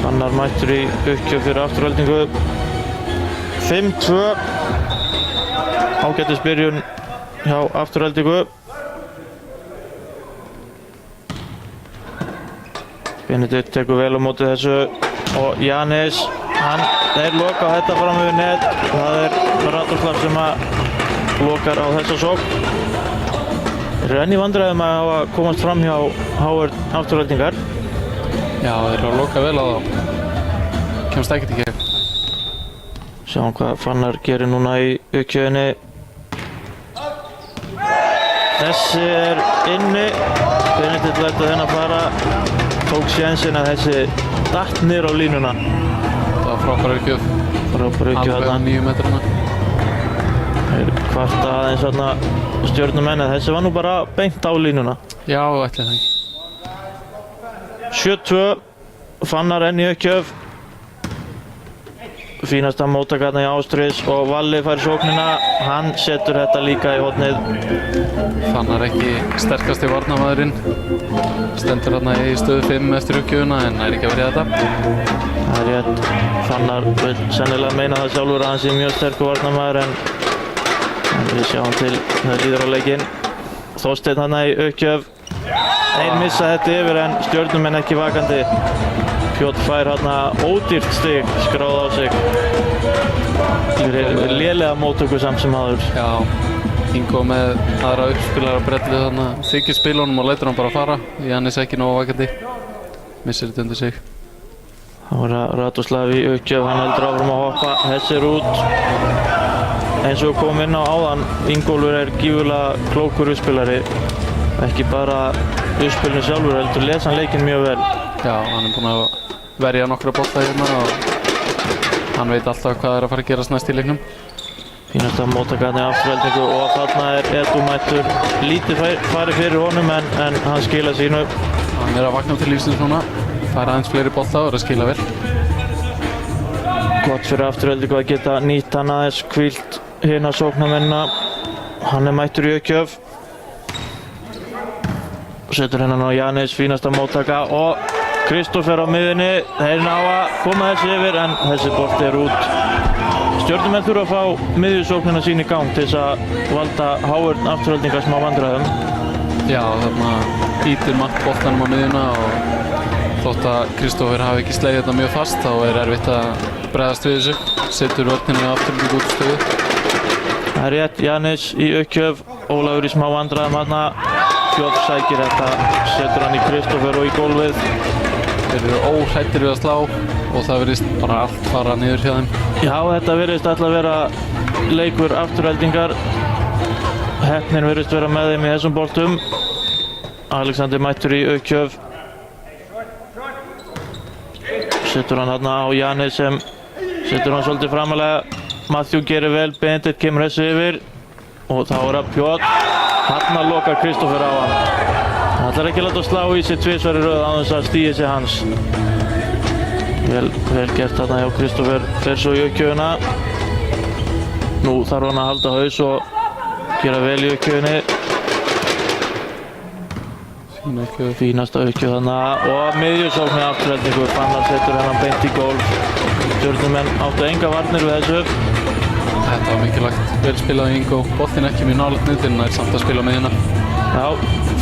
Fannar mættur í uppgjöf fyrir Aftureldingu. 5-2. Ágætis byrjun hjá Aftureldingu. Benedikt tekur vel á móti þessu og Janis, þeir loka þetta fram yfir net. Það er Radoslav sem að lokar á þessa sókn. Þeir eru enn í vandræðum að hafa komast fram hjá Aftureldingar. Já, þeir eru að loka vel á þá. Kemst ekkert í gegn. Sjáum hvað Fannar gerir núna í uppgjöfinni. Þessi er inni. Benedikt lætur þennan fara. Tók sénsinn að þessi datt niður á línuna. Það var frábær uppgjöf. Frábær uppgjöf Alveg á 9 metrana. Þeir kvarta aðeins þarna Stjörnumenn en þessi var nú bara beint á línuna. Já, ætli það ekki. 7-2. Fannar enn í uppgjöf. Fínasta móttakarna í Ástríðs og Valli fær sóknina. Hann setur þetta líka í hornið. Fannar ekki sterkasti varnarmaðurinn. Stendur hérna í stöðu 5 eftir uppgjöfuna en er ekki að verja þetta. Það er rétt. Fannar vil sennilega meina það sjálfur að hann sé mjög sterkur varnarmaður en við sjáum til það líður á leikinn. Þorsteinn hérna í uppgjöf. Þeir missa þetta yfir en Stjörnumenn ekki vakandi. Pjótr fær hérna ódýrt stig skráð á sig. Lélega móttöku samt sem áður. Já, Ingo með aðra uppspilara brellið þarna. Þykir spilunum og lætur hann bara fara. Janis ekki nógu vakandi. Missir þetta undir sig. Það var Radoslav í uppgjöf, hann heldur áfram að hoppa. Þessi er út. Eins og kom inn á áðan, Ingólfur er gífurlega klókur uppspilari. Ekki bara uppspilinu sjálfur, heldur lesa hann leikinn mjög vel. Já, hann er búinn að verja nokkra bolta hérna og hann veit alltaf hvað er að fara að gerast næst í leiknum. Fínasta móttakarni í Aftureldingu og þarna er Edu mættur. Lítið farið fyrir honum en hann skila sínu. Hann er að vakna til lífsins núna, fær aðeins fleiri bolta og er að skila vel. Gott fyrir Aftureldingu að geta nýtt hann aðeins, hvílt hina sóknarmennina. Hann mættur í aukjöf. Setur hennan á Janis, fínasta móttaka og Kristófer á miðjunni. Þeir ná að koma þessi yfir en þessi bolti út. Stjörnumenn þurfa að fá miðjusóknina sín í gang til þess að valda Hávörn Aftureldingar smá vandræðum. Já, þarna ítir Matt boltanum á miðjuna og þótt að Kristófer hafi ekki slegið þetta mjög fast þá erfitt að bregðast við þessu. Setur vörninni á Aftureldingu út stöðu. Það er rétt, Janis í aukjöf, Ólafur í smá vandræðum þarna. Fjótt sækir þetta, setur hann í Kristófer og í gólfið. Þeir eru óhræddir við að slá og það virðist bara allt fara niður hjá þeim. Já, þetta virðist alltaf vera leikur Aftureldingar. Heppnin virðist vera með þeim í þessum boltum. Alexander mættur í aukjöf. Setur hann þarna á Janis sem setur hann svolítið framalega. Matthew gerir vel, Benedikt kemur þessu yfir og þá er það Pjótt. Þarna lokar Kristófer á hann. Hann ætlar ekki að láta slá í sig tvisvar í röð án þess að stígi sig hans. Vel gert þarna hjá Kristófer, fer svo í aukjöfuna. Nú þarf hann að halda haus og gera vel í aukjöfunni. Fín aukjöf. Fínasta aukjöf þarna og miðjusókn með Aftureldingu. Fannar setur hennan beint í gólf. Stjörnumenn áttu enga varnir við þessu. Þetta var mikilvægt, vel spilað í Ingo. Boltinn ekki mjög nálægt niður en það er samt að spila með hérna. Já,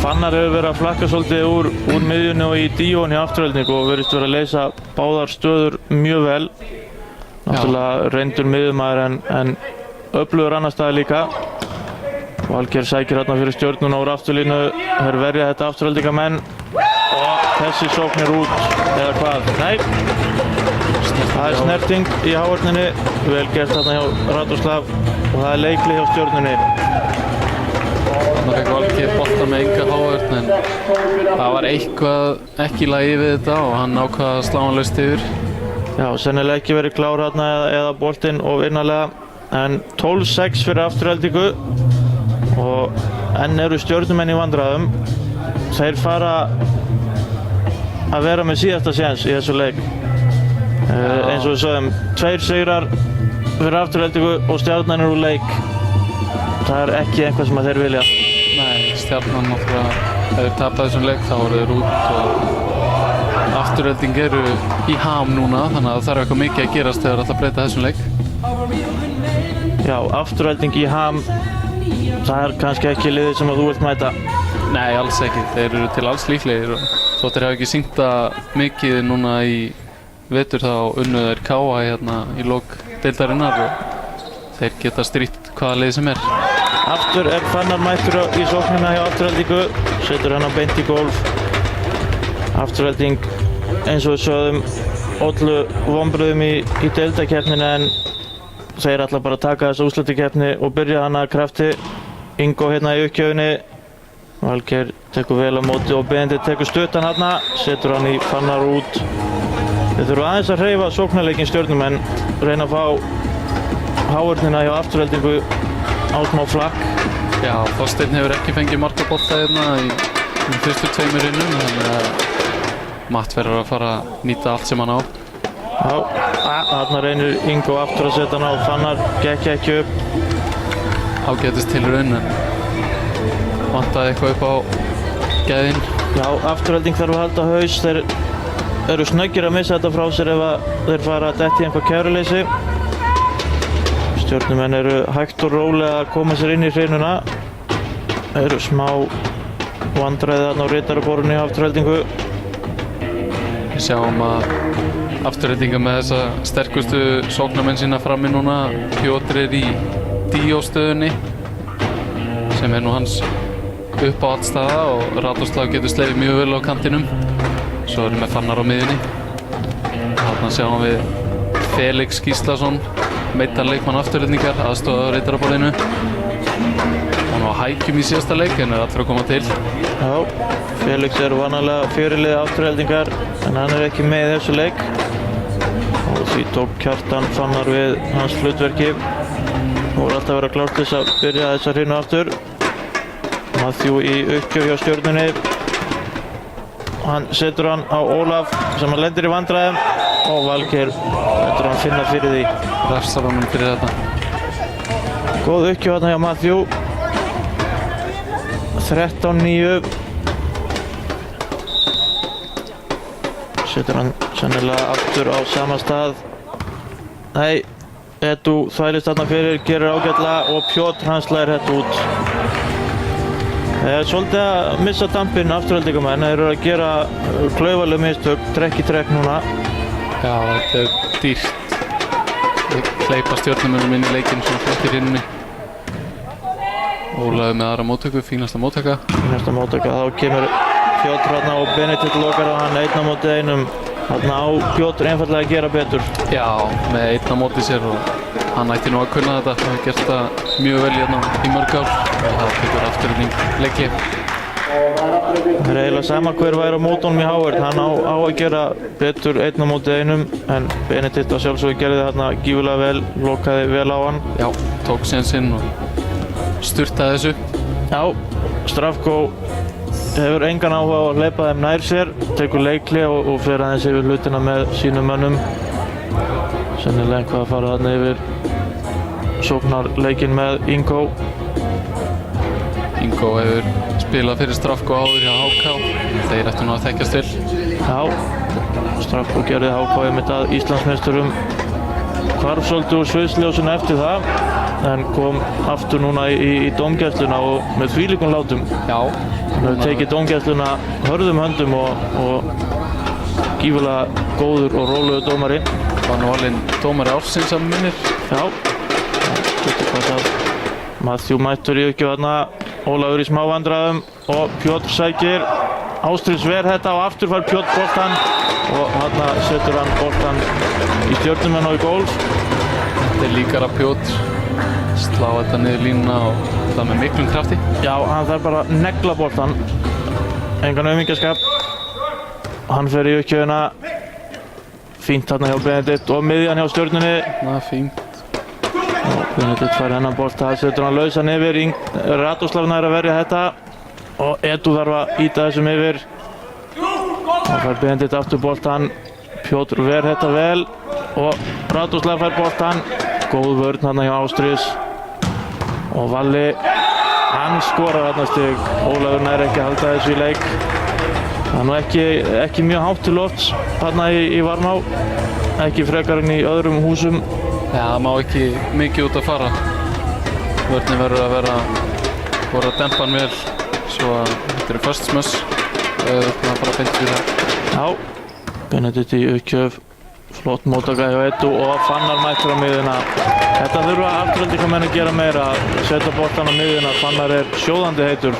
Fannar hefur verið að flakka svolítið úr miðjunni og í díón í Aftureldingu og verið að leysa báðar stöður mjög vel. Náttúrulega reyndur miðjumaður en öflugur annar staðar líka. Valgeir sækir hérna fyrir Stjörnuna úr afturlínu. Þeir verja þetta Aftureldingamenn og þessi sókn út eða hvað? Nei. Það er snerting í hávörninni, vel gert þarna hjá Radoslav og það er leikli hjá Stjörnunni. Þarna fekk Valgeir bolta með enga hávörn en það var eitthvað ekki í lagi við þetta og hann ákvað að slá hann laust yfir. Já, sennilega ekki verið klár þarna eða boltinn og vinnalega en 12-6 fyrir Aftureldingu og enn eru Stjörnumenn í vandræðum. Þeir fara að vera með síðasta séns í þessu leik. Eins og við sögum, 2 sigrar fyrir Aftureldingu og Stjarnan úr leik. Það er ekki eitthvað sem þeir vilja. Nei, Stjarnan náttúrulega, ef þeir tapa þessum leik þá eru þeir út og Afturelding eru í ham núna þannig að það þarf eitthvað mikið að gerast þegar það ætla að breyta þessum leik. Já, Afturelding í ham, það er kannski ekki liðið sem þú vilt mæta. Nei, alls ekki. Þeir eru til alls líklegir og þótt þeir hafa ekki sýnt það mikið núna í vetur þá unnu þeir K.A. hérna í lok deildarinnar og þeir geta strítt hvaða lið sem er. Aftur er Fannar mættur í sóknina hjá Aftureldingu, setur hann beint í gólf. Afturelding eins og við sögðum ollu vonbrigðum í deildakeppnina en þeir ætla bara að taka þessa úrslitakeppni og byrja hana að krafti. Ingo hérna í aukjöfunni. Valgeir tekur vel á móti og Benedikt tekur stuttan hérna, setur hann í Fannar út. Þeir þurfa aðeins að hreyfa sóknarleikin Stjörnumenn, reyna að fá hávörnina hjá Aftureldingu á smá flakk. Já, Þorsteinn hefur ekki fengið markabolta hérna í fyrstu 2 rinnum þannig að Matt verður að fara að nýta allt sem hann á. Já, þarna reynir Ingo aftur að setja hann á, Fannar gekk ekki upp. Ágætist tilraun en vantaði eitthvað upp á gæðin. Já, Afturelding þarf að halda haus, þeir eru snöggir að missa þetta frá sér ef þeir fara að detti í einhver kæruleysi. Stjörnumenn eru hægt og rólega að koma sér inn í hrinuna. Þeir eru smá vandræði þarna á ritaraborunni í Aftureldingu. Við sjáum að Aftureldingar með þessa sterkustu sóknarmenn sína frammi núna. Pjótr er í díóstöðunni sem er nú hans uppáhaldsstaða og Radoslav getur slegið mjög vel á kantinum. Svo erum við Fannar á miðjunni. Þarna sjáum við Felix Gíslason, meiddan leikmann Aftureldingar, aðstoðað á ritaraborðinu. Hann var hækjum í síðasta leik en er allur að koma til. Já, Felix er vanalega fyrirliði Aftureldingar en hann er ekki með í þessu leik. Og því tók Kjartan Fannar við hans hlutverki. Nú voru alltaf að vera klárt til þess að byrja þessa hrinu aftur. Matthew í uppgjöf hjá Stjörnunni. Hann setur hann á Ólaf sem hann lendir í vandræðum og Valgeir setur þarf hann finna fyrir því. Refsar honum fyrir þetta. Góð uppgjöf þarna hjá Matthew. 13-9. Setur hann sennilega aftur á sama stað. Nei, Edu þvælist þarna fyrir, gerir ágætlega og Pjotr hann slæðir þetta út. Svolítið að missa dampinn afturhaldingamenn, þeir eru að gera klaufaleg mistök, trekk í trekk núna. Já, þetta er dýrt. Þeir hleypa stjörnumönnum inn í leikinn svona flott í rinninni. Ólafur með aðra móttöku, fínasta móttaka. Fínasta móttaka, þá kemur Pjotr þarna og Benedikt lokar á hann 1 á móti 1. Þarna á Pjotr einfaldlega að gera betur. Já, með 1 á móti sér og hann ætti nú að kunna þetta. Hann hefur gert það mjög vel hérna í mörg ár. Það tekur afturvinning leiki. Það er eiginlega sama hver væri á mótunum í Háverd. Hann á að gera betur 1 á móti 1, en Benedikt að sjálfsögðu gerði þarna gífurlega vel, lokaði vel á hann. Já, tók sénsinn og sturtaði þessu. Já, Strafko hefur engan áhuga á að hleypa þeim nær sér, tekur leikli og fer aðeins yfir hlutina með sínum mönnum. Sennilega eitthvað að fara þarna yfir sóknarleikinn með Ingo. Ingo hefur spilað fyrir Strafko áður hjá HK. Þeir ættu nú að þekkjast vel. Já, Strafko gerði HK einmitt að Íslandsmeisturum. Hvarf svolítið úr sviðsljósinu eftir það, en kom aftur núna í dómgæsluna og með þvílíkum látum. Já. Hann hefur tekið dómgæsluna hörðum höndum og gífurlega góður og rólegur dómari. Var nú alveg dómari ársins að minnir. Já, getur passað. Matthew mættur í uppgjöf þarna, Ólafur í smá vandræðum og Pjotr sækir. Ástríðs ver þetta og aftur fær Pjotr boltann og þarna setur hann boltann í stjörnumenn og í gól. Þetta er líkara Pjotr. Slá þetta niður línuna og það með miklum krafti. Já, hann þarf bara að negla boltann. Engan aumingjaskap. Hann fer í uppgjöfina. Fínt þarna hjá Benedikt og miðjan hjá stjörnunni. Það er fínt. Benedikt fær hennan bolta, setur hann lausan yfir. Radoslav nær að verja þetta og Edu þarf að ýta þessum yfir. Þá fær Benedikt aftur boltan. Pjotr ver þetta vel og Radoslav fær boltan. Góð vörn þarna hjá Ástríðs og Valli, hann skorar þarna stig. Ólafur nær ekki að halda þessu í leik. Það er nú ekki mjög hátt til lofts þarna í Varmá, ekki frekar en í öðrum húsum. Já, það má ekki mikið út að fara. Vörnin verður að vera að dempa hann vel svo að þetta eru föst smöss og það er bara beint fyrir það. Já, Benedikt í uppgjöf. Flott móttaka hjá Edu og Fannar mættur á miðjuna. Þetta þurfa afturhaldingamenn að gera meira, setja boltan á miðjuna. Fannar er sjóðandi heitur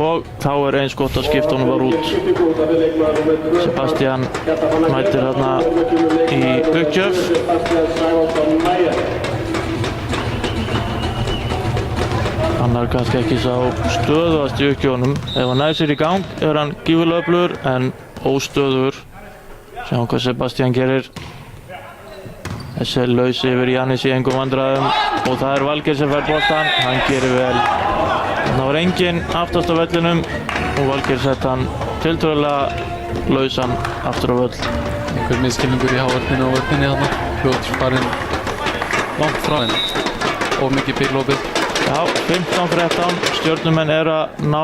og þá er eins gott að skipta honum bara út. Sebastian mættir þarna í uppgjöf. Fannar kannski ekki sá stöðuðast í uppgjöfunum. Ef hann nær sér í gang er hann gífurlega öflugur en óstöðugur. Sjáum hvað Sebastian gerir. Þessi er laus yfir Jannis í engum vandræðum og það er Valgeir sem fær boltan. Hann gerir vel. Það var enginn aftast á vellinum og Valgeir sett hann tiltölulega lausan aftur á völl. Einhver misskilningur í hávörninni og vörninni þarna. Pjotr farinn langt frá henni. Of mikið bílópið. Já, 15-13. Stjörnumenn er að ná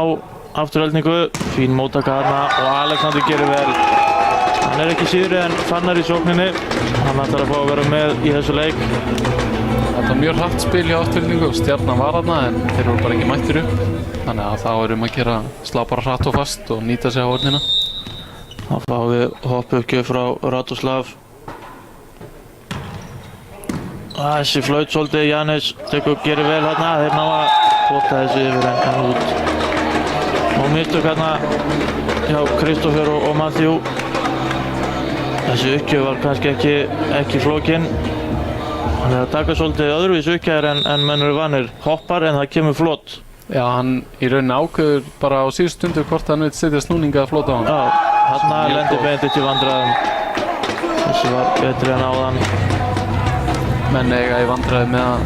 afturhaldningu. Fín móttaka þarna og Alexander gerir vel. Hann er ekki síðri en Fannar í sókninni. Hann ætlar að fá að vera með í þessu leik. Þetta var mjög hratt spil í afturhaldningu og Stjarnan var þarna en þeir voru bara ekki mættir upp. Þannig að þá erum að gera slá bara hratt og fast og nýta sig á hornina. Þá fáum við hopp uppgjöf frá Radoslav. Þessi flaut svolítið, Jannis gerir vel hérna. Þeir ná að kvota þessu yfir en út. Og mistök hérna hjá Kristoffer og Matthew. Þessi uppgjöf var kannski ekki flókin. Hann er að taka svolítið öðruvísi uppgjafir en menn eru vanir. Hoppar en það kemur flott. Já, hann í rauninni ákveður bara á síðustu stundu hvort hann vil setja snúninga að flóta á hann. Já, hérna lendir Benedikt í vandræðum. Þessi var betri en áðan. Menn eiga í vandræði með að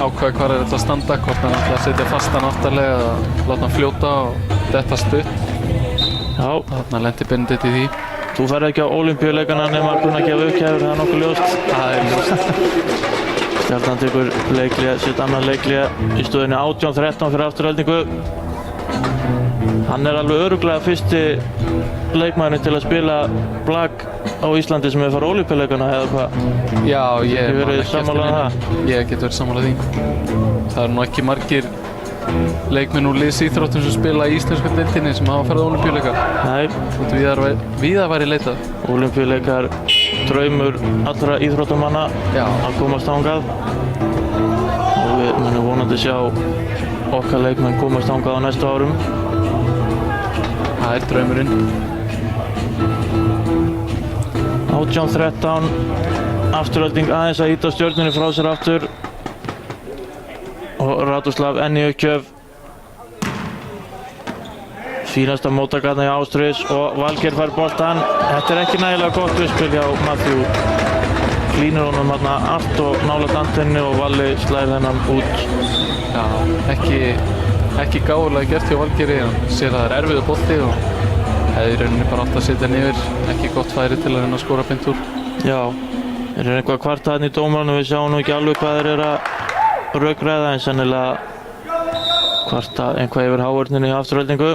ákveða hvar þetta að standa, hvort hann ætla að setja fastan aftarlega eða láta hann fljóta og detta stutt. Já. Þarna lendir Benedikt í því. Þú ferð ekki á Ólympíuleikana nema að kunna gefa uppgjafir, það er nokkuð ljóst. Það er ljóst. Stjarnan tekur leikliða, sitt annan leikliða í stöðunni 18-13 fyrir Aftureldingu. Hann er alveg örugglega fyrsti leikmaðurinn til að spila blak á Íslandi sem hefur farið á Ólympíuleikana eða hvað? Já, ég Getur man verið ekki eftir sammála um neinu. Ég get verið sammála því. Það eru nú ekki margir leikmenn úr liðsíþróttum sem spila í íslensku deildinni sem hafa farið á Ólympíuleika. Nei, Víða væri leitað. Ólympíuleikar draumur allra íþróttamanna Já. að komast þangað og við munum vonandi sjá okkar leikmenn komast þangað á næstu árum. Það er draumurinn. 18-13, Afturelding aðeins að ýta Stjörnunni frá sér aftur og Radoslav enn í uppgjöf. Fínasta móttakarna hjá Ástríðs og Valgeir fær boltann. Þetta er ekki nægilega gott uppspil hjá Matthew. Klínur honum þarna allt og nálægt antennu og Valli slær þennan út. Já, ekki gáfulega gert hjá Valgeiri. Hann sér að það er erfiður bolti og hefði í rauninni bara átt að setja niður. Ekki gott færi til að reyna að skora beint úr. Já, þeir eru eitthvað kvarta þarna í dómaranum. Við sjáum nú ekki alveg hvað þeir eru að rökræða en sennilega kvarta einhvað yfir hávörninu í Aftureldingu.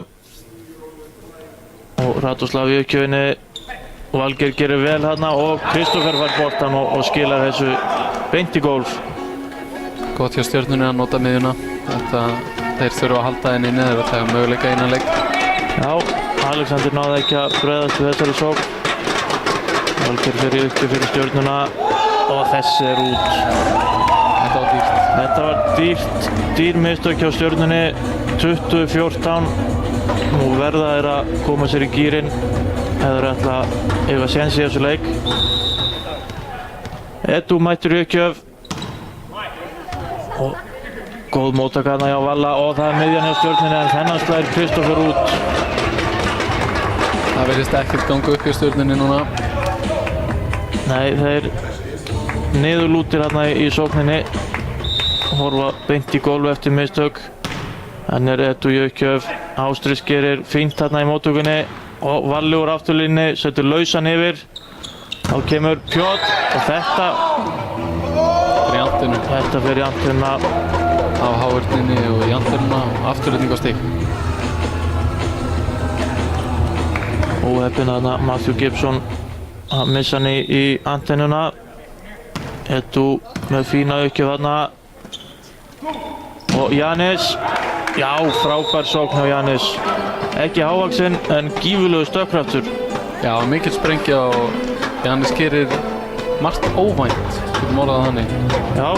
Og Radoslav í uppgjöfinni. Valgeir gerir vel þarna og Kristoffer fær boltann og skilar þessu beint í gólf. Gott hjá Stjörnunni að nota miðjuna. Þeir þurfa að halda henni inni, þeir eru að taka möguleika innan leik. Já, Alexander náði ekki að bregðast við þessari sókn. Valgeir fyrir uppgjöf fyrir Stjörnuna og þessi er út. Þetta var dýrt. Þetta var dýr mistök hjá Stjörnunni, 20-14. Nú verða þeir að koma sér í gírinn eða þeir ætla að eiga séns í þessu leik. Edu mættur í uppgjöf og góð móttakarna hjá Valla og það er miðjan hjá Stjörnunni en þennan slær Kristoffer út. Það verðist ekkert ganga upp hjá Stjörnunni núna. Nei, þeir niðurlútir hérna í sókninni, horfa beint í gólf eftir mistök. Hann er Edu í uppgjöf, Ástríðs gerir fínt hérna í móttökunni og Valli úr afturlínni setur lausan yfir. Þá kemur Pjótt og þetta fer í antuna á hávörninni og í antuna og afturlending á stík. Óheppinn þarna Matthew Gibson að missa hann í antennuna. Edu með fína uppgjöf þarna og Janis. Já, frábær sókn hjá Janis. Ekki hávaxinn en gífurlegur stökkkraftur. Já, mikill sprengja og Janis gerir margt óvænt, getum orðað þannig. Já.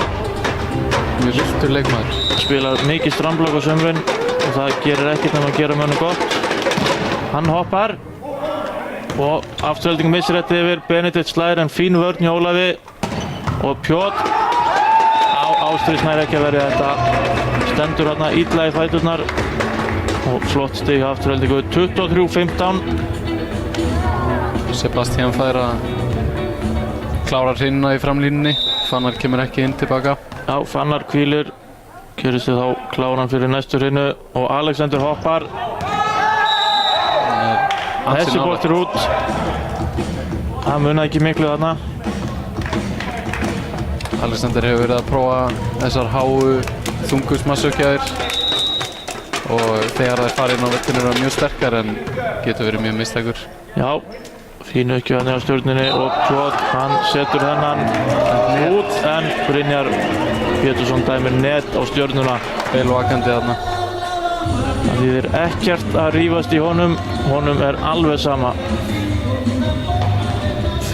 Mjög viltur leikmaður. Spilar mikið strandblokk á sumrin og það gerir ekkert nema að gera mönnum gott. Hann hoppar og Afturelding missir þetta yfir. Benedikt slær en fín vörn hjá Ólafi og Pjótt. Ástríðs nær ekki að verja þetta. Stendur hérna illa í fæturnar og flott stig hjá Aftureldingu. 23-15. Sebastian fær að klára hrinuna í framlínunni. Fannar kemur ekki inn tilbaka. Já, Fannar hvílir. Gerir sig þá kláran fyrir næstu hrinu og Alexander hoppar. Þessi boltur út. Það munaði ekki miklu þarna. Alexander hefur verið að prófa þessar háu þungusmassökjaðir og þegar þær fara inn á vettinu eru mjög sterkar en getur verið mjög mistækur. Já, fínu uppgjöf á Stjörnunni og Pjótt, hann setur hennan út en Brynjar Pétursson dæmir net á Stjörnuna. Vel vakandi þarna. Það þýðir ekkert að rífast í honum er alveg sama.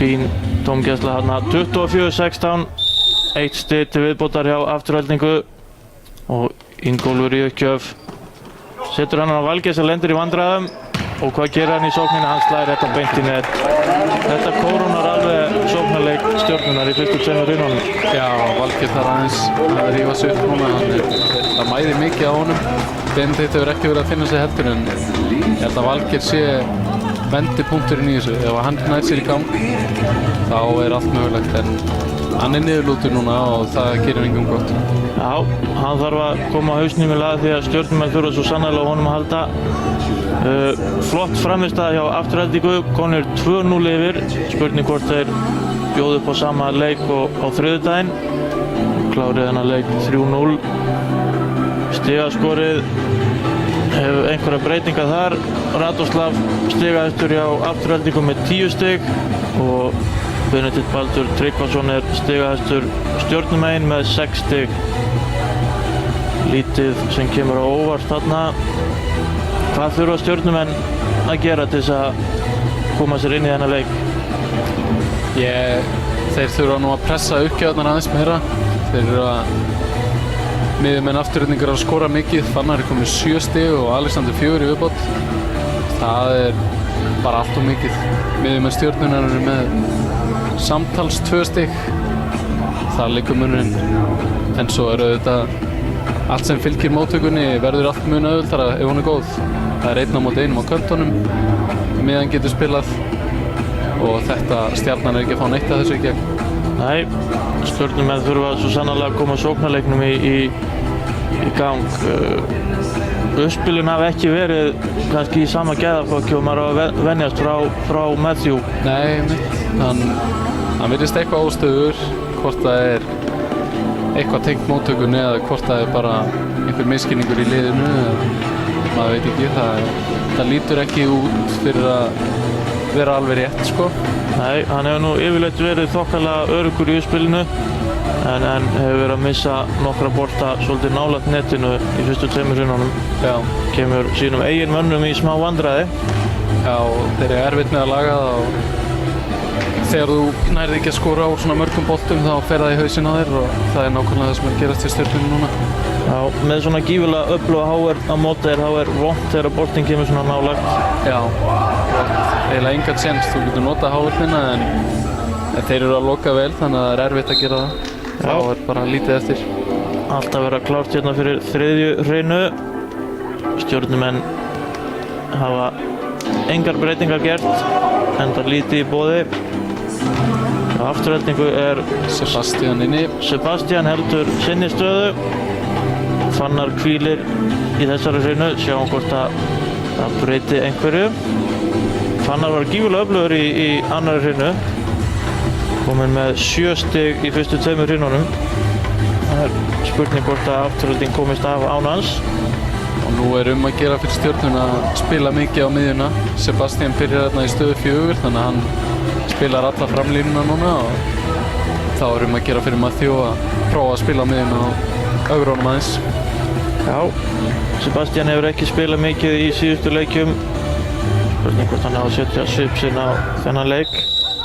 Fín tómgæsla þarna, 24-16. 1 stig til viðbótar hjá Aftureldingu og Ingólfur í uppgjöf. Setur hann á Valgeir sem lendir í vandræðum og hvað gerir hann í sókninni? Hann slær þetta beint í net. Þetta kórónar alveg sóknarleik Stjörnunnar í fyrstu tveimur hrínunum. Já, Valgeir þarf aðeins að rífa sig upp núna. Það mæðir mikið á honum. Benedikt hefur ekki verið að finna sig heldur en ég held að Valgeir sé vendipunkturinn í þessu. Ef hann nær sér í gang þá er allt mögulegt en hann er niðurlútur núna og það gerir engum gott. Já, hann þarf að koma á hausnum í lag því að Stjörnumenn þurfa svo sannarlega á honum að halda. Flott frammistaða hjá Aftureldingu, konur 2-0 yfir. Spurning hvort þeir bjóðu upp á sama leik og á þriðjudaginn. Klárið þennan leik 3-0. Stigaskorið hefur einhverja breytingar þar. Radoslav stigahæstur hjá Aftureldingu með 10 stig og Benedikt Baldur Tryggvason er stigahæstur Stjörnumegin með 6 stig. Lítið sem kemur á óvart þarna. Hvað þurfa Stjörnumenn að gera til þess að koma sér inn í þennan leik? Þeir þurfa nú að pressa uppgjöðnar aðeins meira. Þeir eru að miðjumenn Aftureldingar að skora mikið. Fannar er komið 7 stig og Alexander 4 í viðbót. Það er bara allt og mikið. Miðjumenn Stjörnunnar eru með samtals 2 stig. Það liggur munurinn. En svo eru auðvitað allt sem fylgir móttökunni verður allt mun auðveldara ef hún er góð. Það er 1 á móti 1 á köntunum. Miðan getur spilað og þetta Stjarnan er ekki að fá neitt að þessu í gegn. Nei, Stjörnumenn þurfa svo sannarlega að koma sóknarleiknum í gang. Uppspilun hafi ekki verið kannski í sama gæðaflokki og maður á að venjast frá Matthew. Nei, hann virðist eitthvað óstöður, hvort það er eitthvað tengt móttökunni eða hvort það er bara einhver misskilningur í liðinu. Maður veit ekki, það lítur ekki út fyrir að vera alveg rétt, sko. Nei, hann hefur nú yfirleitt verið þokkalega öruggur í uppspilinu en hefur verið að missa nokkra bolta svolítið nálægt netinu í fyrstu 2 hrinunum. Já. Kemur sínum eigin mönnum í smá vandræði. Já, þeir eru erfitt með að laga það og þegar þú nærði ekki að skora á svona mörgum boltum þá fer það í hausinn á þér og það er nákvæmlega það sem er að gerast til Stjörnunni núna. Já, með svona gífurlega öfluga HR á móti þér þá er vont þegar boltinn kemur svona nálægt. Já, eiginlega engan séns, þú getur notað HR-ina en þeir eru að loka vel þannig að það er erfitt að gera það. Þá er bara lítið eftir. Alltaf vera klárt hérna fyrir 3. hreinu. Stjörnumenn hafa engar breytingar gert, enda lítið í boði. Aftureldingu er Sebastian inni. Sebastian heldur sinni stöðu. Fannar hvílir í þessari hreinu, sjáum hvort það breyti einhverju. Fannar var gífurlega öflugur í annari hreinu. Kominn með 7 stig í fyrstu 2 hrinunum. Það er spurning hvort að Afturelding komist af án hans. Og nú er að gera fyrir Stjörnuna að spila mikið á miðjuna. Sebastian byrjar þarna í stöðu 4, þannig að hann spilar alla framlínuna núna og þá er að gera fyrir Matthew að prófa að spila á miðjuna og ögrónum aðeins. Já, Sebastian hefur ekki spilað mikið í síðustu leikjum. Spurning hvort hann á að setja svip sinn á þennan leik.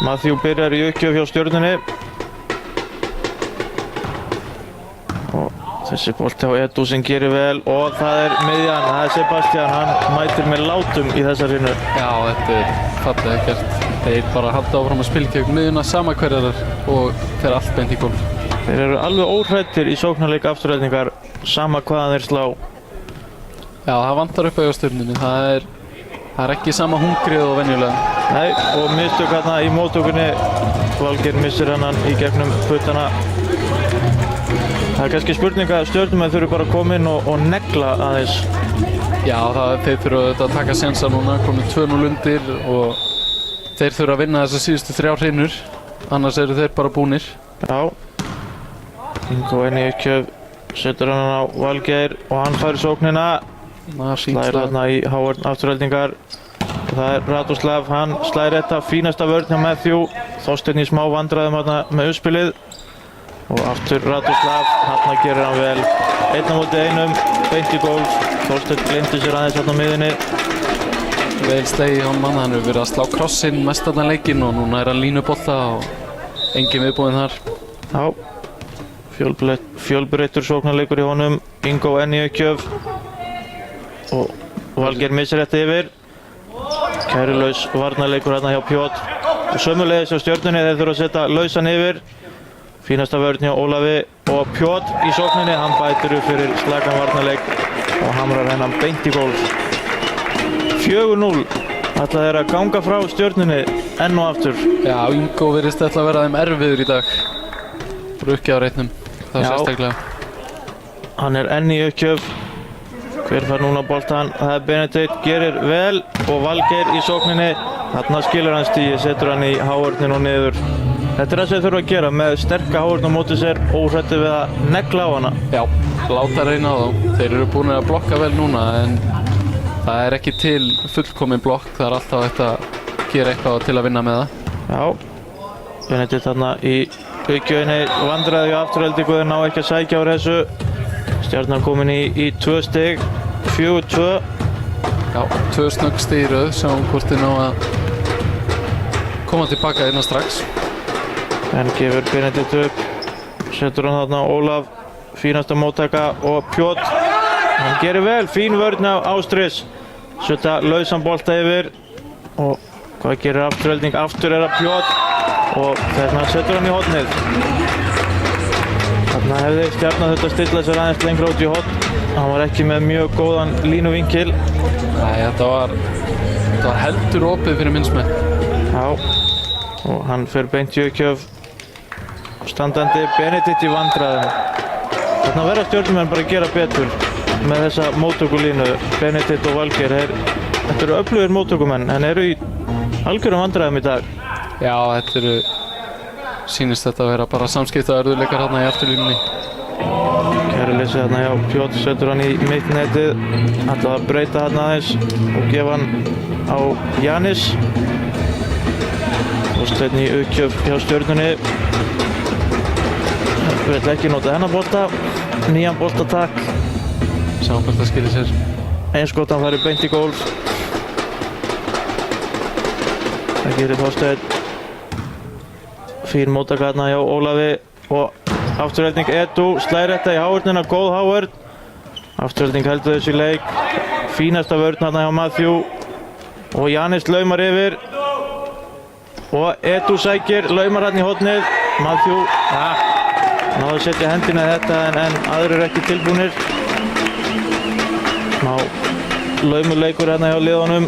Matthew byrjar í uppgjöf hjá Stjörnunni. Þessi bolti á Edu sem gerir vel og það er miðjan, það er Sebastian, hann mætir með látum í þessa hreinu. Já, þetta er fallega gert. Þeir bara halda áfram að spila gegn miðjuna sama hverjar og fer allt beint í gólf. Þeir eru alveg óhræddir í sóknarleik Aftureldingar sama hvaðan þeir slá. Já, það vantar upp á Stjörnunni. Það er ekki sama hungrið og venjulega. Nei, og mistök hérna í móttökunni. Valgeir missir hennan í gegnum puttana. Það er kannski spurning að Stjörnumenn þurfi bara að koma inn og negla aðeins. Já, þeir þurfa auðvitað að taka sénsa núna, komið 2-0 undir og þeir þurfa að vinna þessar síðustu 3 hrinur, annars eru þeir bara búnir. Já, Ingo inn í uppgjöf, setur hann á Valgeir og hann fær sóknina. Slæðir þarna í HR Aftureldingar. Það er Radoslav, hann slæðir þetta, fínasta vörn hjá Matthew. Þorsteinn í smá vandræðum þarna með uppspilið. Og aftur Radoslav, þarna gerir hann vel. 1 á móti 1, beint í gólf. Þorsteinn gleymdi sér aðeins þarna á miðjunni. Vel slegið í honum, hann hefur verið að slá krossinn mest allan leikinn og núna er hann línubolta og engin viðbúinn þar. Já, fjölbreyttur sóknarleikur í honum. Ingo enn í uppgjöf. Og Valgeir missir þetta yfir. Kærulaus varnarleikur hérna hjá Pjótr. Og sömuleiðis á Stjörnunni, þeir þurfa að setja lausan yfir. Fínasta vörn hjá Ólafi og Pjótr í sókninni, hann bætir upp fyrir slagan varnarleik og hamrar hennan beint í gólf. 4-0, ætla þeir að ganga frá Stjörnunni enn og aftur. Já, Ingo virðist ætla að vera þeim erfiður í dag. drukkið á reitnum það Já. sérstaklega. Hann er enn í uppgjöf. Hver fær núna boltan? Það er Benedikt, gerir vel og Valgeir í sókninni. Þarna skilur hann stíi, setur hann í hávörnin og niður. Þetta er það sem þeir þurfa að gera með sterka hávörn á móti sér og hrættu við að negla á hana. Já, láta reyna á þá. Þeir eru búin að blokka vel núna en það er ekki til fullkomin blokk. Það er alltaf hægt að gera eitthvað til að vinna með það. Já, Benedikt þarna í uppgjöfinni, vandræði og afturheldingu, þeir ná ekki að sækja úr þessu. Stjarnan komin í 2 stig, 4-2. Já, 2 snögg stig í röð, sjáum hvort þeir ná að koma tilbaka innan strax. En gefur Benedikt upp, setur hann þarna Ólaf, fínasta móttaka og Pjót. Hann gerir vel, fín vörn af Ástris. Setta lausan bolta yfir og hvað gerir afturhelding? Aftur er það Pjót og þarna setur hann í hornið. Þarna hefði Stjarnan þetta stilla sér aðeins lengra út í horn. Hann var ekki með mjög góðan línuvinkil. Nei, þetta var heldur opið fyrir minnsmenn. Já, og hann fer beint í uppgjöf. Standandi Benedikt í vandræðum. Þarna verða Stjörnumenn bara að gera betur með þessa móttökulínu. Benedikt og Valgeir, þetta eru öflugir móttökumenn en eru í algjörum vandræðum í dag. Já, sýnist þetta að vera bara samskiptaörðuleikar hérna í afturlínunni. Kæruleysi þarna hjá Pjót, setur hann í mitt netið. Ætlaði að breyta þarna aðeins og gefa hann á Janis. Og Steinn í uppgjöf hjá Stjörnunni. Við ætlum ekki nota hennar bolta. Nýjan bolta takk. Sjáum hvert það skilir sér. Eins gott hann færi beint í gólf. Það gerir Þorsteinn. Fín móttaka þarna hjá Ólafi og afturhelding Edu slær þetta í hávörnina, góð hávörn. Afturhelding heldur þessu leik. Fínasta vörn þarna hjá Matthew og Janis laumar yfir og Edu sækir, laumar hann í hornið. Matthew náðu að setja hendina í þetta en aðrir eru ekki tilbúnir. Smá laumuleikur hérna hjá liðunum.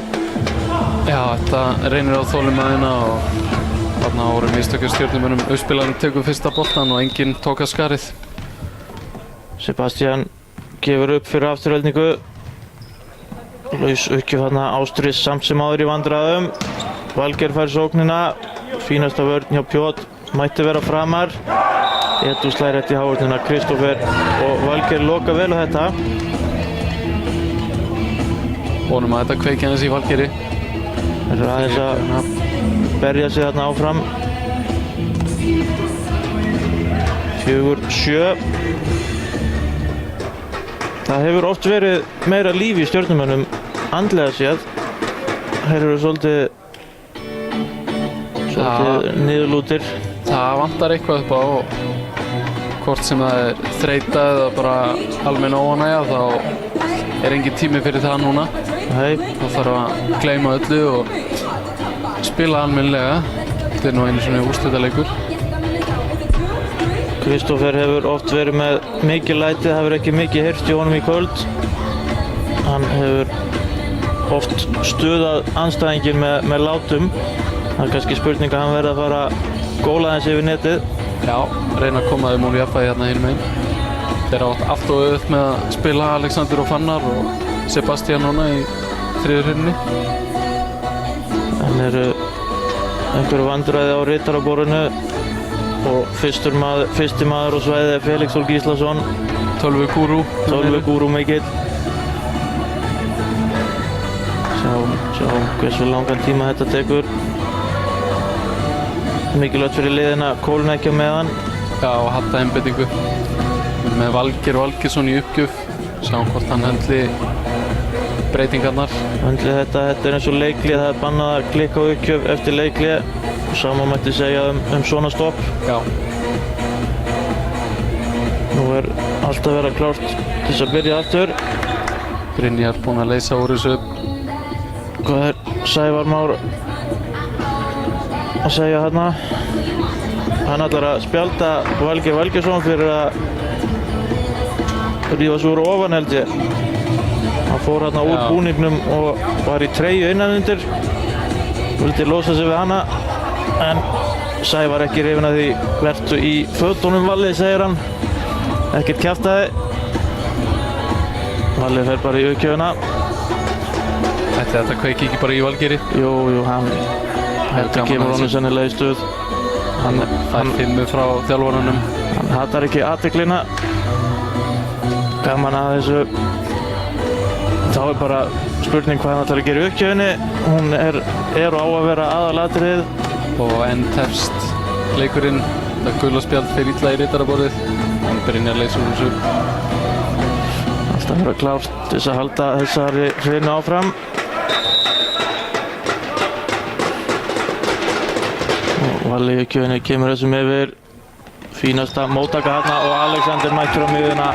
Já, þetta reynir á þolinmæðina og þarna voru mistökjur Stjörnumönnum. Uppspilarinn tekur fyrsta boltan og enginn tók að skarið. Sebastian gefur upp fyrir afturheldingu. Laus uppgjöf þarna Ástris samt sem áður í vandræðum. Valgeir fær sóknina. Fínasta vörn hjá Pjót. Mætti vera framar. Edu slær rétt í hávörnina. Kristoffer og Valgeir loka vel á þetta. Vonum að þetta kveiki aðeins í Valgeiri. Þeir eru aðeins að berja sig þarna áfram. 4-7. Það hefur oft verið meira líf í Stjörnumönnum andlega séð. Þeir eru svolítið niðurlútir. Það vantar eitthvað upp á hvort sem það er þreyta eða bara almenn óánægja, þá er engin tími fyrir það núna. Nei. Það þarf að gleyma öllu og spila almennilega. Þetta er nú einu svona úrslitaleikur. Kristoffer hefur oft verið með mikið læti, það hefur ekki mikið heyrst í honum í kvöld. Hann hefur oft stuðað andstæðinginn með látum. Það er kannski spurning að hann verði að fara að góla aðeins yfir netið. Já, reyna að koma þeim úr jafnvægi hérna hinum einn. Þeir eru allt og auðvitað með að spila Alexander og Fannar og Sebastian núna í þriðju hrinni. En eru einhverju vandræði á ritaraborðinu og fyrsti maður á svæði er Felix Þór Gíslason. Tölvugúrú mikill. Sjáum hversu langan tíma þetta tekur. Mikilvægt fyrir liðina að kólna ekki á meðan. Já, og halda einbeitingu. Með Valgeir Valgeirsson í uppgjöf. Sjáum hvort hann höndli breytingarnar. Höndli þetta er eins og leiklið, það er bannað að klikka á uppgjöf eftir leiklið. Sama mætti segja svona stopp. Já. Nú er allt að vera klárt til þess að byrja aftur. Brynjar búinn að leysa úr þessu. Hvað er Sævar Már að segja þarna? Hann ætlar að spjalda Valgeir Valgeirsson fyrir að rífa sig úr ofan held ég. Hann fór hérna úr búningnum og var í treyju innan undir. Vildi losa sig við hana en Sævar ekki hrifinn af því. Vertu í fötunum Valli, segir hann. Ekkert kjaftaði. Valli fer bara í uppgjöfuna. Þetta kveiki ekki bara í Valgeiri. Jú, þetta kemur honum sennilega í stuð. Hann fær 5 frá þjálfaranum. Hann hatar ekki athyglinna. Gaman að þessu. Þá er bara spurning hvað hann ætlar að gera í uppgjöfinni. Hún er og á að vera aðalatriðið. Og enn tefst leikurinn. Það gula spjald fyrir illa í ritaraborðið. Hann Brynjar leysur úr þessu. Alltaf vera klárt til þess að halda þessari hrinu áfram. Og Valli í uppgjöfinni kemur þessum yfir. Fínasta móttaka þarna og Alexander mættur á miðjuna.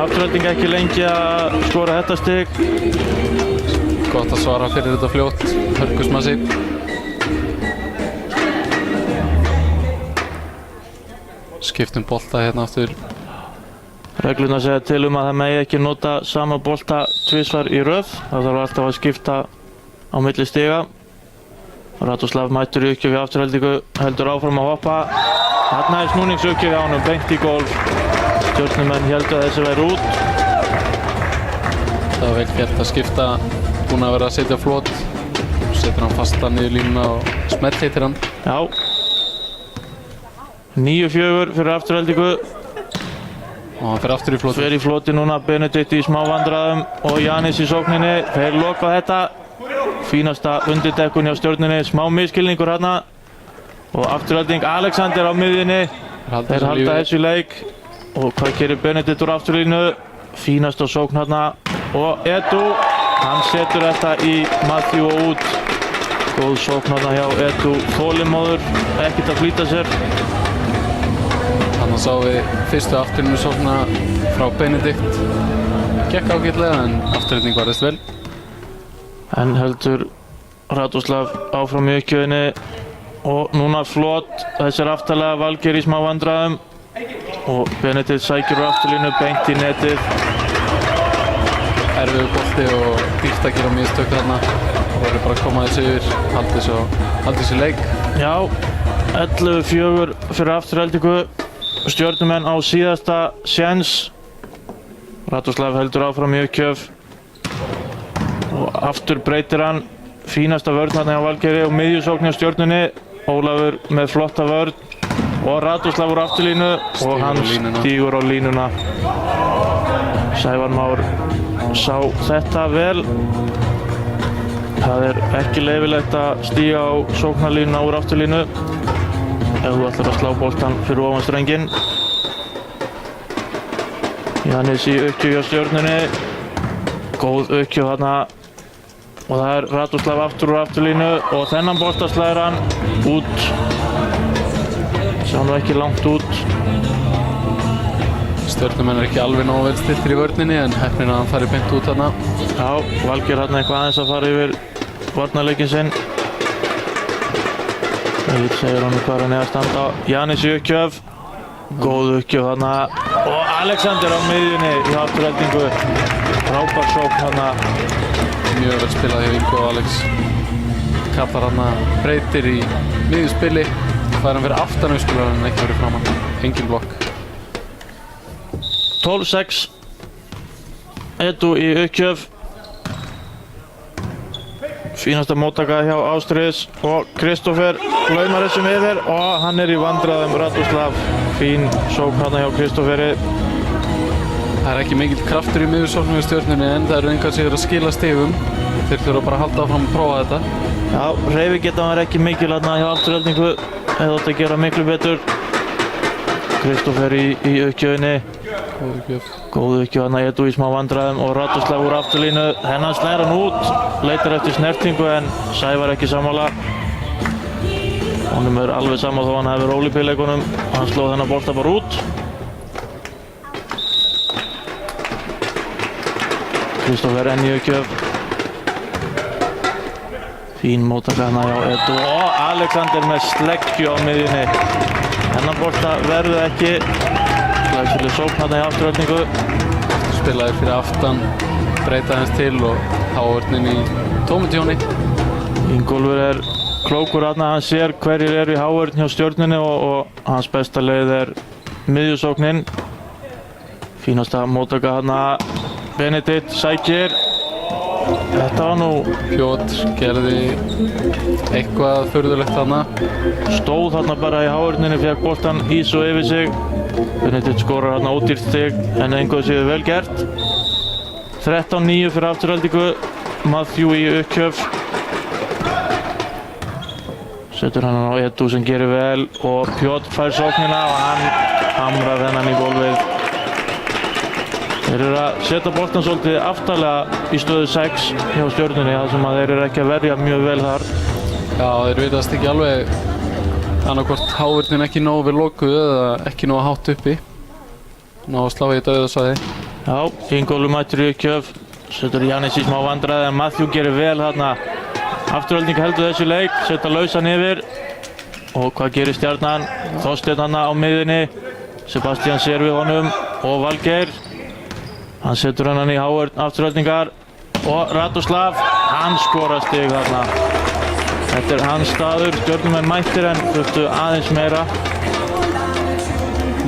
Afturhalding ekki lengi að skora þetta stig. Gott að svara fyrir þetta fljótt. Hörgusmassi. Skiptum bolta hérna aftur. Reglurnar segja til að það megi ekki nota sama bolta tvisvar í röð. Það þarf alltaf að skipta á milli stiga. Radoslav mættur í uppgjöf í afturhaldingu, heldur áfram að hoppa. Þarna er snúningsuppgjöf hjá honum, beint í gólf. Stjörnumenn héldu að þessi væri út. Það var vel gert að skipta, búinn að vera að setja flot. Setur hann fasta niður línuna og smeltheitir hann. Já. 9-4 fyrir afturhaldingu. Og hann fer aftur í floti. Fer í floti núna, Benedikt í smá vandræðum og Janis í sókninni. Þeir loka þetta. Fínasta undirdekkun hjá Stjörnunni, smá miskilningur hérna. Og afturhalding Alexander á miðjunni. Þeir halda þessu í leik. Og hvað gerir Benedikt úr afturlínu? Fínasta sókn hérna. Og Edu, hann setur þetta í Matthew og út. Góð sókn hérna hjá Edu, þolinmóður, ekkert að flýta sér. Þannig sá við fyrstu afturlínu sókna frá Benedikt. Gekk ágætlega en afturhalding varðist vel. En heldur Radoslav áfram í uppgjöfinni. Og núna flott, þessir aftalega Valgeir í smá vandræðum. Og Benedikt sækir úr afturlínu, beint í netið. Erfiður bolti og dýrt að gera mistök þarna. Það verður bara að koma þessu yfir, halda þessu leik. Já, 11-4 fyrir afturhaldingu. Stjörnumenn á síðasta séns. Radoslav heldur áfram í uppgjöf. Og aftur breytir hann. Fínasta vörn þarna hjá Valgeiri og miðjusókn hjá Stjörnunni. Ólafur með flotta vörn. Og Radoslav úr afturlínu og hann stígur á línuna. Sævar Már sá þetta vel. Það er ekki leyfilegt að stíga á sóknarlínuna úr afturlínu ef þú ætlar að slá boltan fyrir ofan strenginn. Janis í uppgjöf hjá Stjörnunni. Góð uppgjöf þarna. Og það er Radoslav aftur úr afturlínu og þennan bolta slæðir hann út. Sá nú ekki langt út. Stjörnumenn er ekki alveg nógu vel stiltir í vörninni en heppnin að hann fari beint út þarna. Já, Valgeir hérna eitthvað aðeins að fara yfir varnarleikinn sinn. Egil segir honum hvað hann er að standa á. Janis í uppgjöf. Góð uppgjöf þarna. Og Alexander á miðjunni í afturhaldingu. Frábær sókn þarna. Mjög vel spilað hjá Ingo og Alex. Kallar hann breytir í miðjuspili. Það er hann fyrir aftan auðspilar en ekki fyrir framann. Engin blokk. 12-6. Edu í uppgjöf. Fínasta móttaka hjá Ástriðis og Kristoffer laumar þessum yfir og hann er í vandræðum. Radoslav, fín sókn hérna hjá Kristofferi. Það er ekki mikill kraftur í miðjursóknum við Stjörnunni en það eru engan sigur að skila stigum. Þeir þurfa bara að halda áfram að prófa þetta. Já, hreyfigetan var ekki mikil hérna hjá afturhaldingu. Hefði átt að gera miklu betur. Kristoffer í uppgjöfinni. Góð uppgjöf. Góð uppgjöf hérna Edu í smá vandræðum og Radoslav úr afturlínu. Hennan slæðir hann út. Leitar eftir snertingu en Sævar ekki sammála. Honum er alveg sama þó hann hefur ólípileikunum. Hann slóð þennan bolta bara út. Kristoffer enn í uppgjöf. Fín móttaka hérna hjá Edu og Alexander með sleggju á miðjunni. Hennan bolta verður ekki. Glæsileg sókn hérna í afturhaldingu. Spilaði fyrir aftan, breyta hans til og háa vörnin í tómutjóni. Ingólfur er klókur þarna, hann sér hverjir eru í hávörn hjá Stjörnunni og hans besta leið miðjusóknin. Fínasta móttaka þarna, Benedikt sækir. Þetta var nú... Piotr gerði eitthvað furðulegt þarna. Stóð þarna bara í hávörninni, fekk boltan ís og yfir sig. Benedikt skorar þarna ódýrt stig en engu séu vel gert. 13-9 fyrir Aftureldingu. Matthew í uppgjöf. Setur hann á Edu sem gerir vel og Piotr fær sóknina og hann hamrar hennan í gólfið. Þeir eru að setja boltan svolítið aftarlega í stöðu 6 hjá Stjörnunni þar sem að þeir eru ekki að verja mjög vel þar. Já, þeir vitast ekki alveg annarkvort hávörnin ekki nógu við lokuð eða ekki nógu hátt uppi. Ná að slá í dauðasvæði. Já, Ingólfur mættur í uppgjöf. Setur Jannis í smá vandræði en Matthew gerir vel þarna. Afturelding heldur þessu leik, setja lausan yfir. Og hvað gerir Stjarnan? Þorsteinn þarna á miðjunni. Sebastian sér við honum og Valgeir. Hann setur hennan í hávörn Aftureldingar. Og Radoslav, hann skorar stig þarna. Þetta er hans staður, Stjörnumenn mættir en þurftu aðeins meira.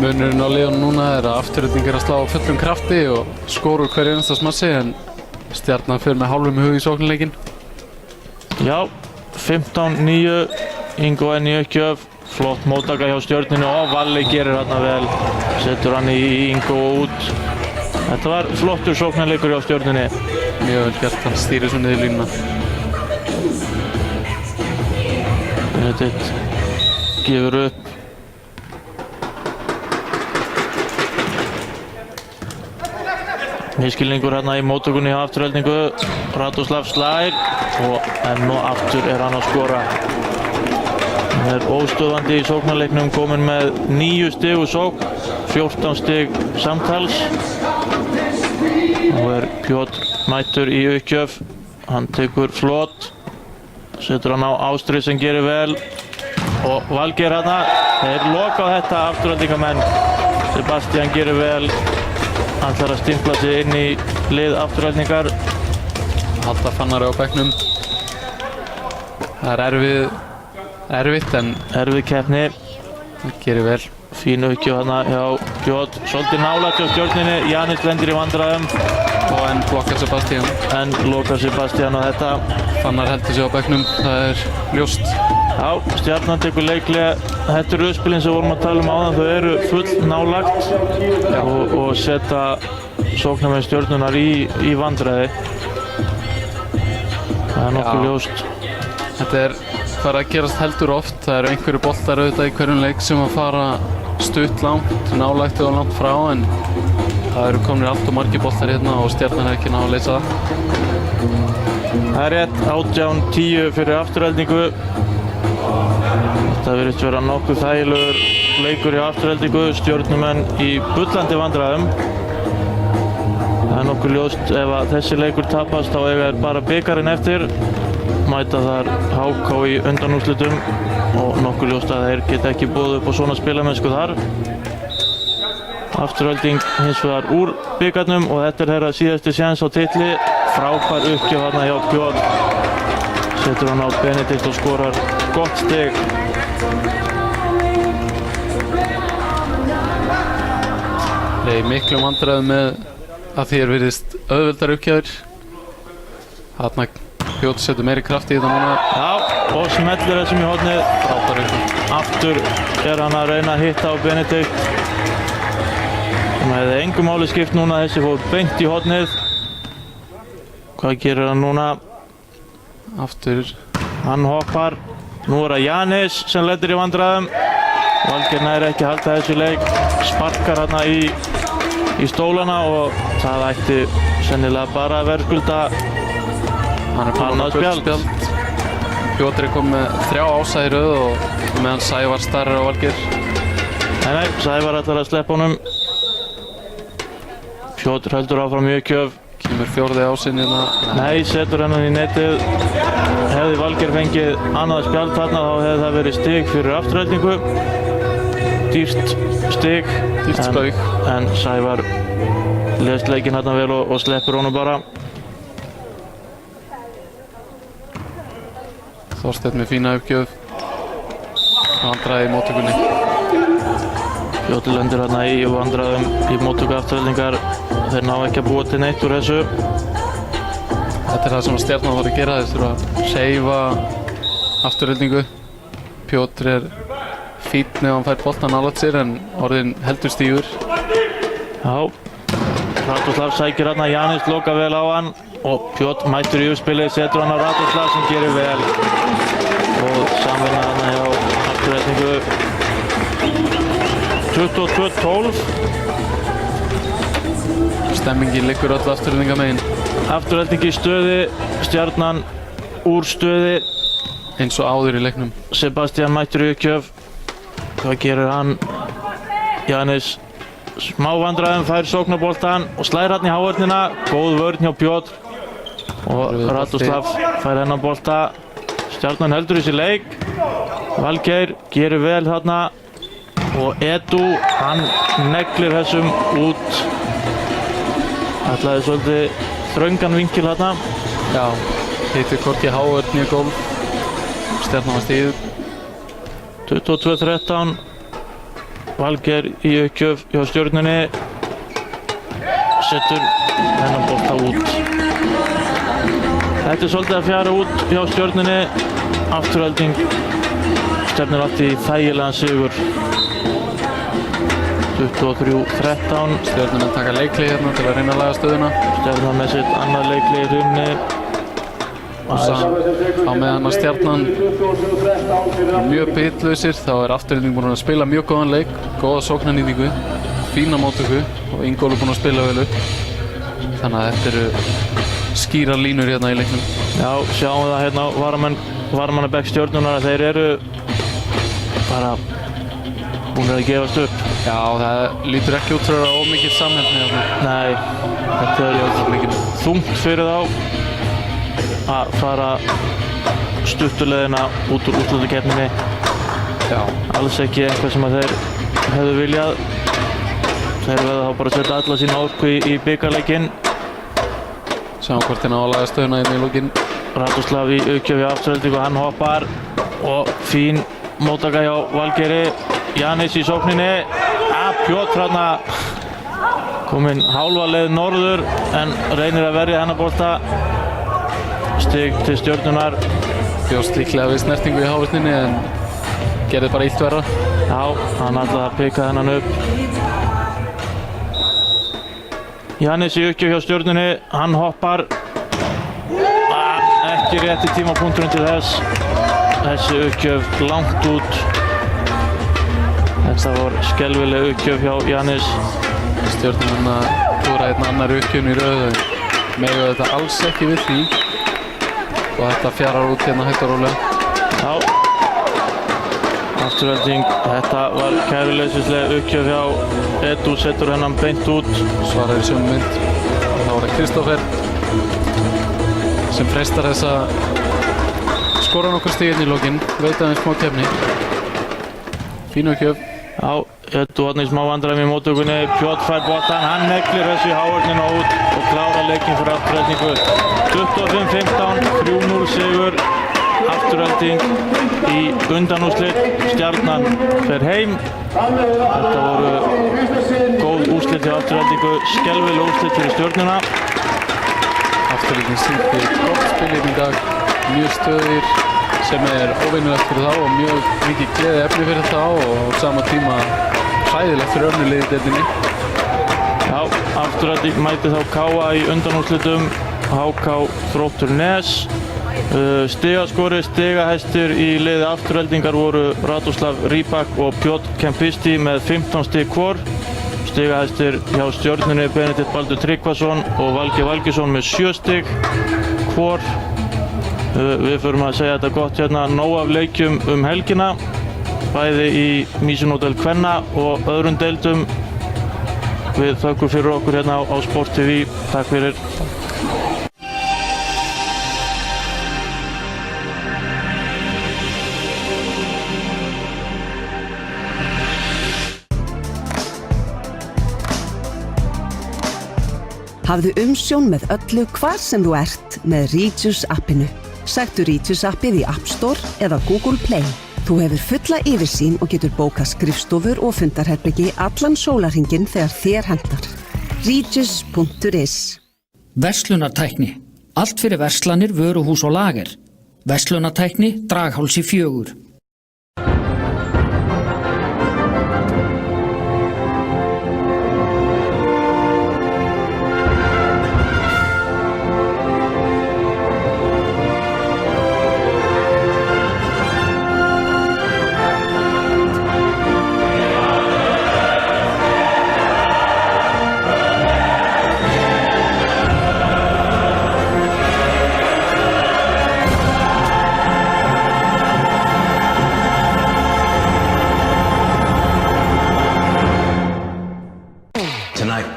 Munurinn á liðunum núna er að Afturelding er að slá á fullum krafti og skora úr hverju einasta smassi en Stjarnan fer með hálfum í hug í sóknarleikinn. Já, 15-9, Ingo enn í uppgjöf, flott móttaka hjá Stjörnunni og Valli gerir þarna vel, setur hann í Ingo út. Þetta var flottur sóknarleikur hjá Stjörnunni. Mjög vel gert, hann stýrir svo niður línuna. Benedikt gefur upp. Miskilningur hérna í móttökunni hjá Aftureldingu. Radoslav slær og enn og aftur er hann að skora. Hann er óstöðvandi í sóknarleiknum, kominn með 9 stig úr sókn, 14 stig samtals. Nú er Piotr mættur í uppgjöf, hann tekur flot, setur hann á Ástrið sem gerir vel og Valgeir hérna. Þeir loka á þetta Aftureldingamenn. Sebastian gerir vel. Hann ætlar að stimpla sig inn í lið Aftureldingar. Halda Fannari á bekknum. Það er erfitt en erfið keppni. hann gerir vel. Fín uppgjöf hérna hjá Piotr. Svolítið nálægt hjá Stjörnunni. Jannis lendir í vandræðum. Og enn blokkar Sebastian. En lokar Sebastian á þetta. Fannar heldur sig á bekknum, það er ljóst. Já, Stjarnan tekur leiklega. Þetta eru uppspilin sem vorum að tala um áðan. Þau eru full nálægt og setja sóknarmenn Stjörnunnar í vandræði. Það er nokkuð ljóst. Þetta er farið að gerast heldur oft. Það eru einhverju boltar auðvitað í hverjum leik sem að fara stutt langt, nálægt og langt frá en það eru komnir allt og margir boltar hérna og Stjarnan er ekki náð að leysa það. Það er rétt, 18-10 fyrir Aftureldingu. Þetta virðist vera nokkuð þægilegur leikur hjá Aftureldingu, Stjörnumenn í bullandi vandræðum. Það er nokkuð ljóst ef að þessi leikur tapast þá eiga þeir bara bikarinn eftir. Mæta þar HK í undanúrslitum og nokkuð ljóst að þeir geta ekki boðið upp á svona spilamennsku þar. Afturelding hins vegar úr bikarnum og þetta er þeirra síðasti séns á titli. Frábær uppgjöf hérna hjá Piotr. Setur hann á Benedikt og skorar gott stig. Nei, miklu vandræðum með að því virðist auðveldar uppgjafir. Þarna Piotr setur meiri kraft í þetta núna. Já, og smellir þessum í hornið. Frábær uppgjaf. Aftur er hann að reyna að hitta á Benedikt. Það hefði engu máli skipt núna, þessi fór beint í hornið. Hvað gerir hann núna? Aftur. Hann hoppar. Nú er það Jannis sem lendir í vandræðum. Valgeir nær ekki að halda þessu leik. Sparkar hérna í stólana og það ætti sennilega bara að verðskulda annað spjald. Piotr er komið með 3 ása í röð og meðan Sævar starrar á Valgeir. Nei, Sævar ætlar að sleppa honum. Piotr heldur áfram í uppgjöf. Kemur 4. ásinn hérna. Nei, setur hennan í netið. Hefði Valgeir fengið annað spjald þarna þá hefði það verið stig fyrir Aftureldingu. Dýrt stig. Dýrt spaug. En Sævar lest leikinn hérna vel og sleppur honum bara. Þorsteinn með fína uppgjöf. Vandræði í móttökunni. Fljótur lendir hérna í vandræðum í móttöku Aftureldingar. Þeir ná ekki að búa til neitt úr þessu. Þetta er það sem Stjarnan þarf að gera. Þeir þurfa að seifa Aftureldingu. Pjótr er fínn ef hann fær boltan nálægt sér en orðinn heldur stífur. Já, Radoslav sækir hérna, Janis lokar vel á hann og Pjótr mættur í uppspilið, setur hann á Radoslav sem gerir vel. Og samvinna hérna hjá Aftureldingu. 22-12. Stemmingin liggur öll Aftureldinga megin. Afturelding í stöði, Stjarnan úr stöði. Eins og áður í leiknum. Sebastian mættur í uppgjöf. Hvað gerir hann? Janis smá vandræðum, fær sóknarboltann og slær hann í hávörnina. Góð vörn hjá Pjótr. Og Radoslav fær hennan bolta. Stjarnan heldur í sér leik. Valgeir gerir vel þarna. Og Edu, hann neglir þessum út. Ætlaði svolítið þröngan vinkil þarna. Já, hittir hvorki hávörn í gólf. Stjarnan var stíð. 22-13. Valgeir í uppgjöf hjá Stjörnunni. Setur hennan bolta út. Þetta er svolítið að fjara út hjá Stjörnunni. Afturelding stefnir allt í þægilegan sigur. 23-13. Stjarnan að taka leikli hérna til að reyna að laga stöðuna. Stjarnan með sitt annað leikli í hrunni. Á meðan að Stjarnan mjög bitlausir þá er Afturelding búin að spila mjög góðan leik, góða sóknarnýtingu, fína móttöku og Ingólfur búin að spila vel upp. Þannig að þetta eru skýrar línur hérna í leiknum. Já, sjáum það hérna varamannabekk Stjörnunar að þeir eru bara búin að gefast upp. Já, það lítur ekki út fyrir of mikið samheldni hérna. Nei, þetta er þungt fyrir þá að fara stuttuleiðina út úr úrslitakeppninni. Já. Alls ekki eitthvað sem að þeir hefðu viljað. Þeir verða þá bara að setja alla sína orku í bikarleikinn. Sjáum hvort hérna á að laga stöðuna hérna í lokin. Radoslav í uppgjöf hjá Aftureldingu, hann hoppar og fín móttaka hjá Valgeiri. Janis í sókninni. Pjótr hérna kominn hálfa leið norður en reynir að verja hennar bolta. Stig til Stjörnunar. Bjóst líklega við snertingu í hávörninni en gerði bara illt verra. Já, hann ætlaði að pika hennan upp. Janis í uppgjöf hjá Stjörnunni, hann hoppar. Ekki rétti tímapunkturinn til þess. Þessi uppgjöf langt út. Þetta var skelfileg uppgjöf hjá Janis. Stjörnunin að klúra einn annar uppgjöfn í röðu. Mega þetta alls ekki við því. Og þetta fjarar út hérna hægt og rólega. Já. Afturelding, þetta var kæruleysislega uppgjöf hjá Edu, setur hennan beint út. Svarar í sömu mynd. Þá var það Kristófer sem freistar þess að skora nokkur stiginn í lokin. Veit aðeins smá kefni. Fín uppgjöf. Já, Edu hann í smá vandræðum í móttökunni. Pjótr fær boltann, hann neglir þessu í hávörnina út og klárar leikinn fyrir Aftureldingu. 25-15, 3-0 sigur. Afturelding í undanúrslit. Stjarnan fer heim. Þetta voru góð úrslit hjá Aftureldingu, skelfileg úrslit fyrir Stjörnuna. Afturelding sýndi gott spil í dag, mjög stöðir sem er óvenjulegt fyrir þá og mjög mikið gleði efni fyrir þá og á sama tíma hræðilegt fyrir önnur liði í deildinni. Já, Afturelding mæti þá KA í undanúrslitum. HK Þróttur Nes. Stigaskori, stigahæstir í liði Aftureldingar voru Radoslav Rybak og Pjótr Kempisti með 15 stig hvor. Stigahæstir hjá Stjörnunni Benedikt Baldur Tryggvason og Valgeir Valgeirsson með 7 stig hvor. Við förum að segja þetta gott hérna, nóg af leikjum helgina, bæði í Mísunódel kvenna og öðrum deildum. Við þökkum fyrir okkur hérna á Sport TV. Takk fyrir. Hafðu umsjón með öllu hvar sem þú ert með Regus appinu. Sæktu Reachus appið í App Store eða Google Play. Þú hefur fulla yfirsýn og getur bókað skrifstofur og fundarherbyggi allan sólarhringinn þegar þér hentar. Reachus.is. Verslunartækni. Allt fyrir verslanir, vöruhús og lager. Verslunartækni, Draghálsi 4.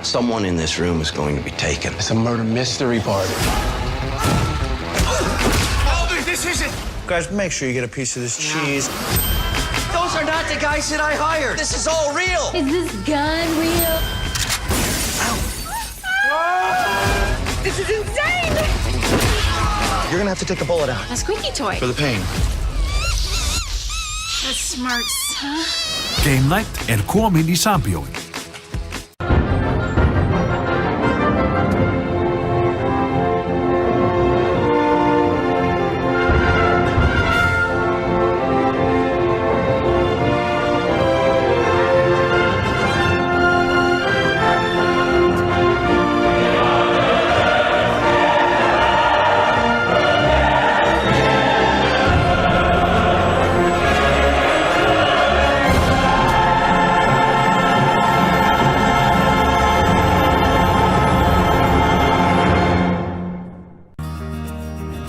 Someone in this room is going to be taken. It's a murder mystery party. Oh, this isn't! Guys, make sure you get a piece of this cheese. Those are not the guys that I hired. This is all real. Is this gun real? This is insane! You're gonna have to take the bullet out. A squeaky toy. For the pain. That's smart, huh? Game Night komin í Sambíói.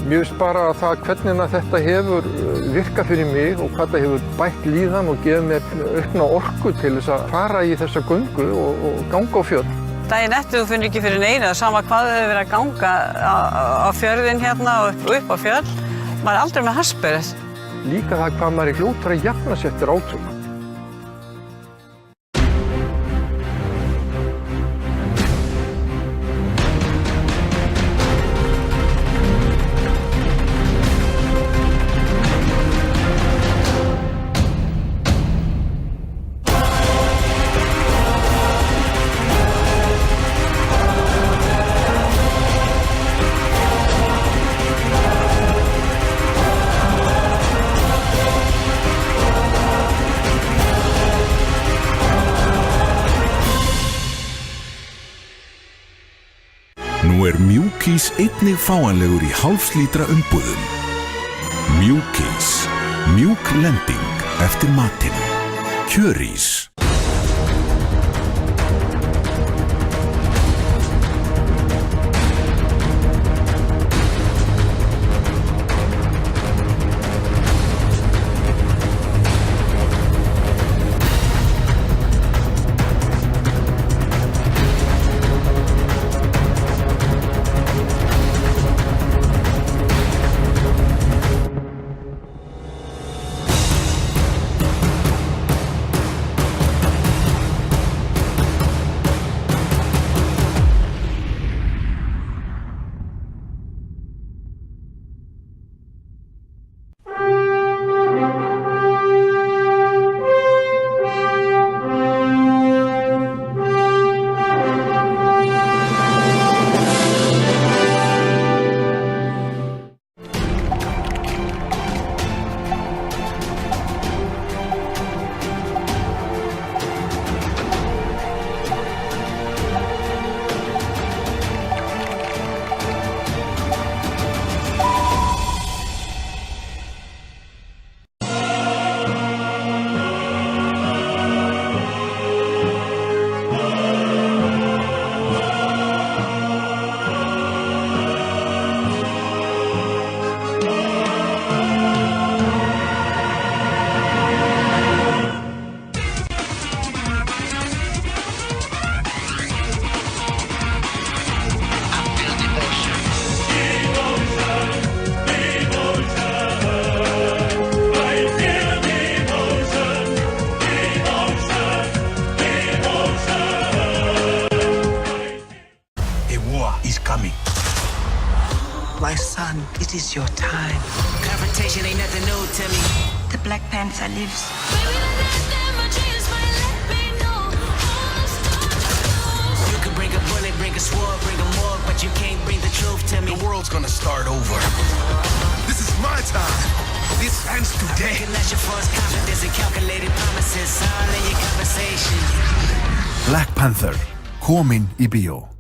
Mér finnst bara að það hvernig þetta hefur virkað fyrir mig og hvað það hefur bætt líðan og gefið mér aukna orku til þess að fara í þessa göngu og ganga á fjöll. Daginn eftir þú finnur ekki fyrir neinu, sama hvað þau hefur verið að ganga á fjörðin hérna og upp á fjöll. Maður er aldrei með haspurð. Líka það hvað maður er fljótur að jafna sér eftir átök. Nú Mjúkís einnig fáanlegur í hálfslítra umbúðum. Mjúkís. Mjúk lending eftir matinn. Kjörís. son, it is your time. Confrontation ain't nothing new to me. The Black Panther lives. You can bring a bullet, bring a sword, bring a morgue, but you can't bring the truth to me. The world's gonna start over. This is my time. This ends today. I recognize your false confidence and calculated promises all in your conversation. Black Panther, komin í bíó.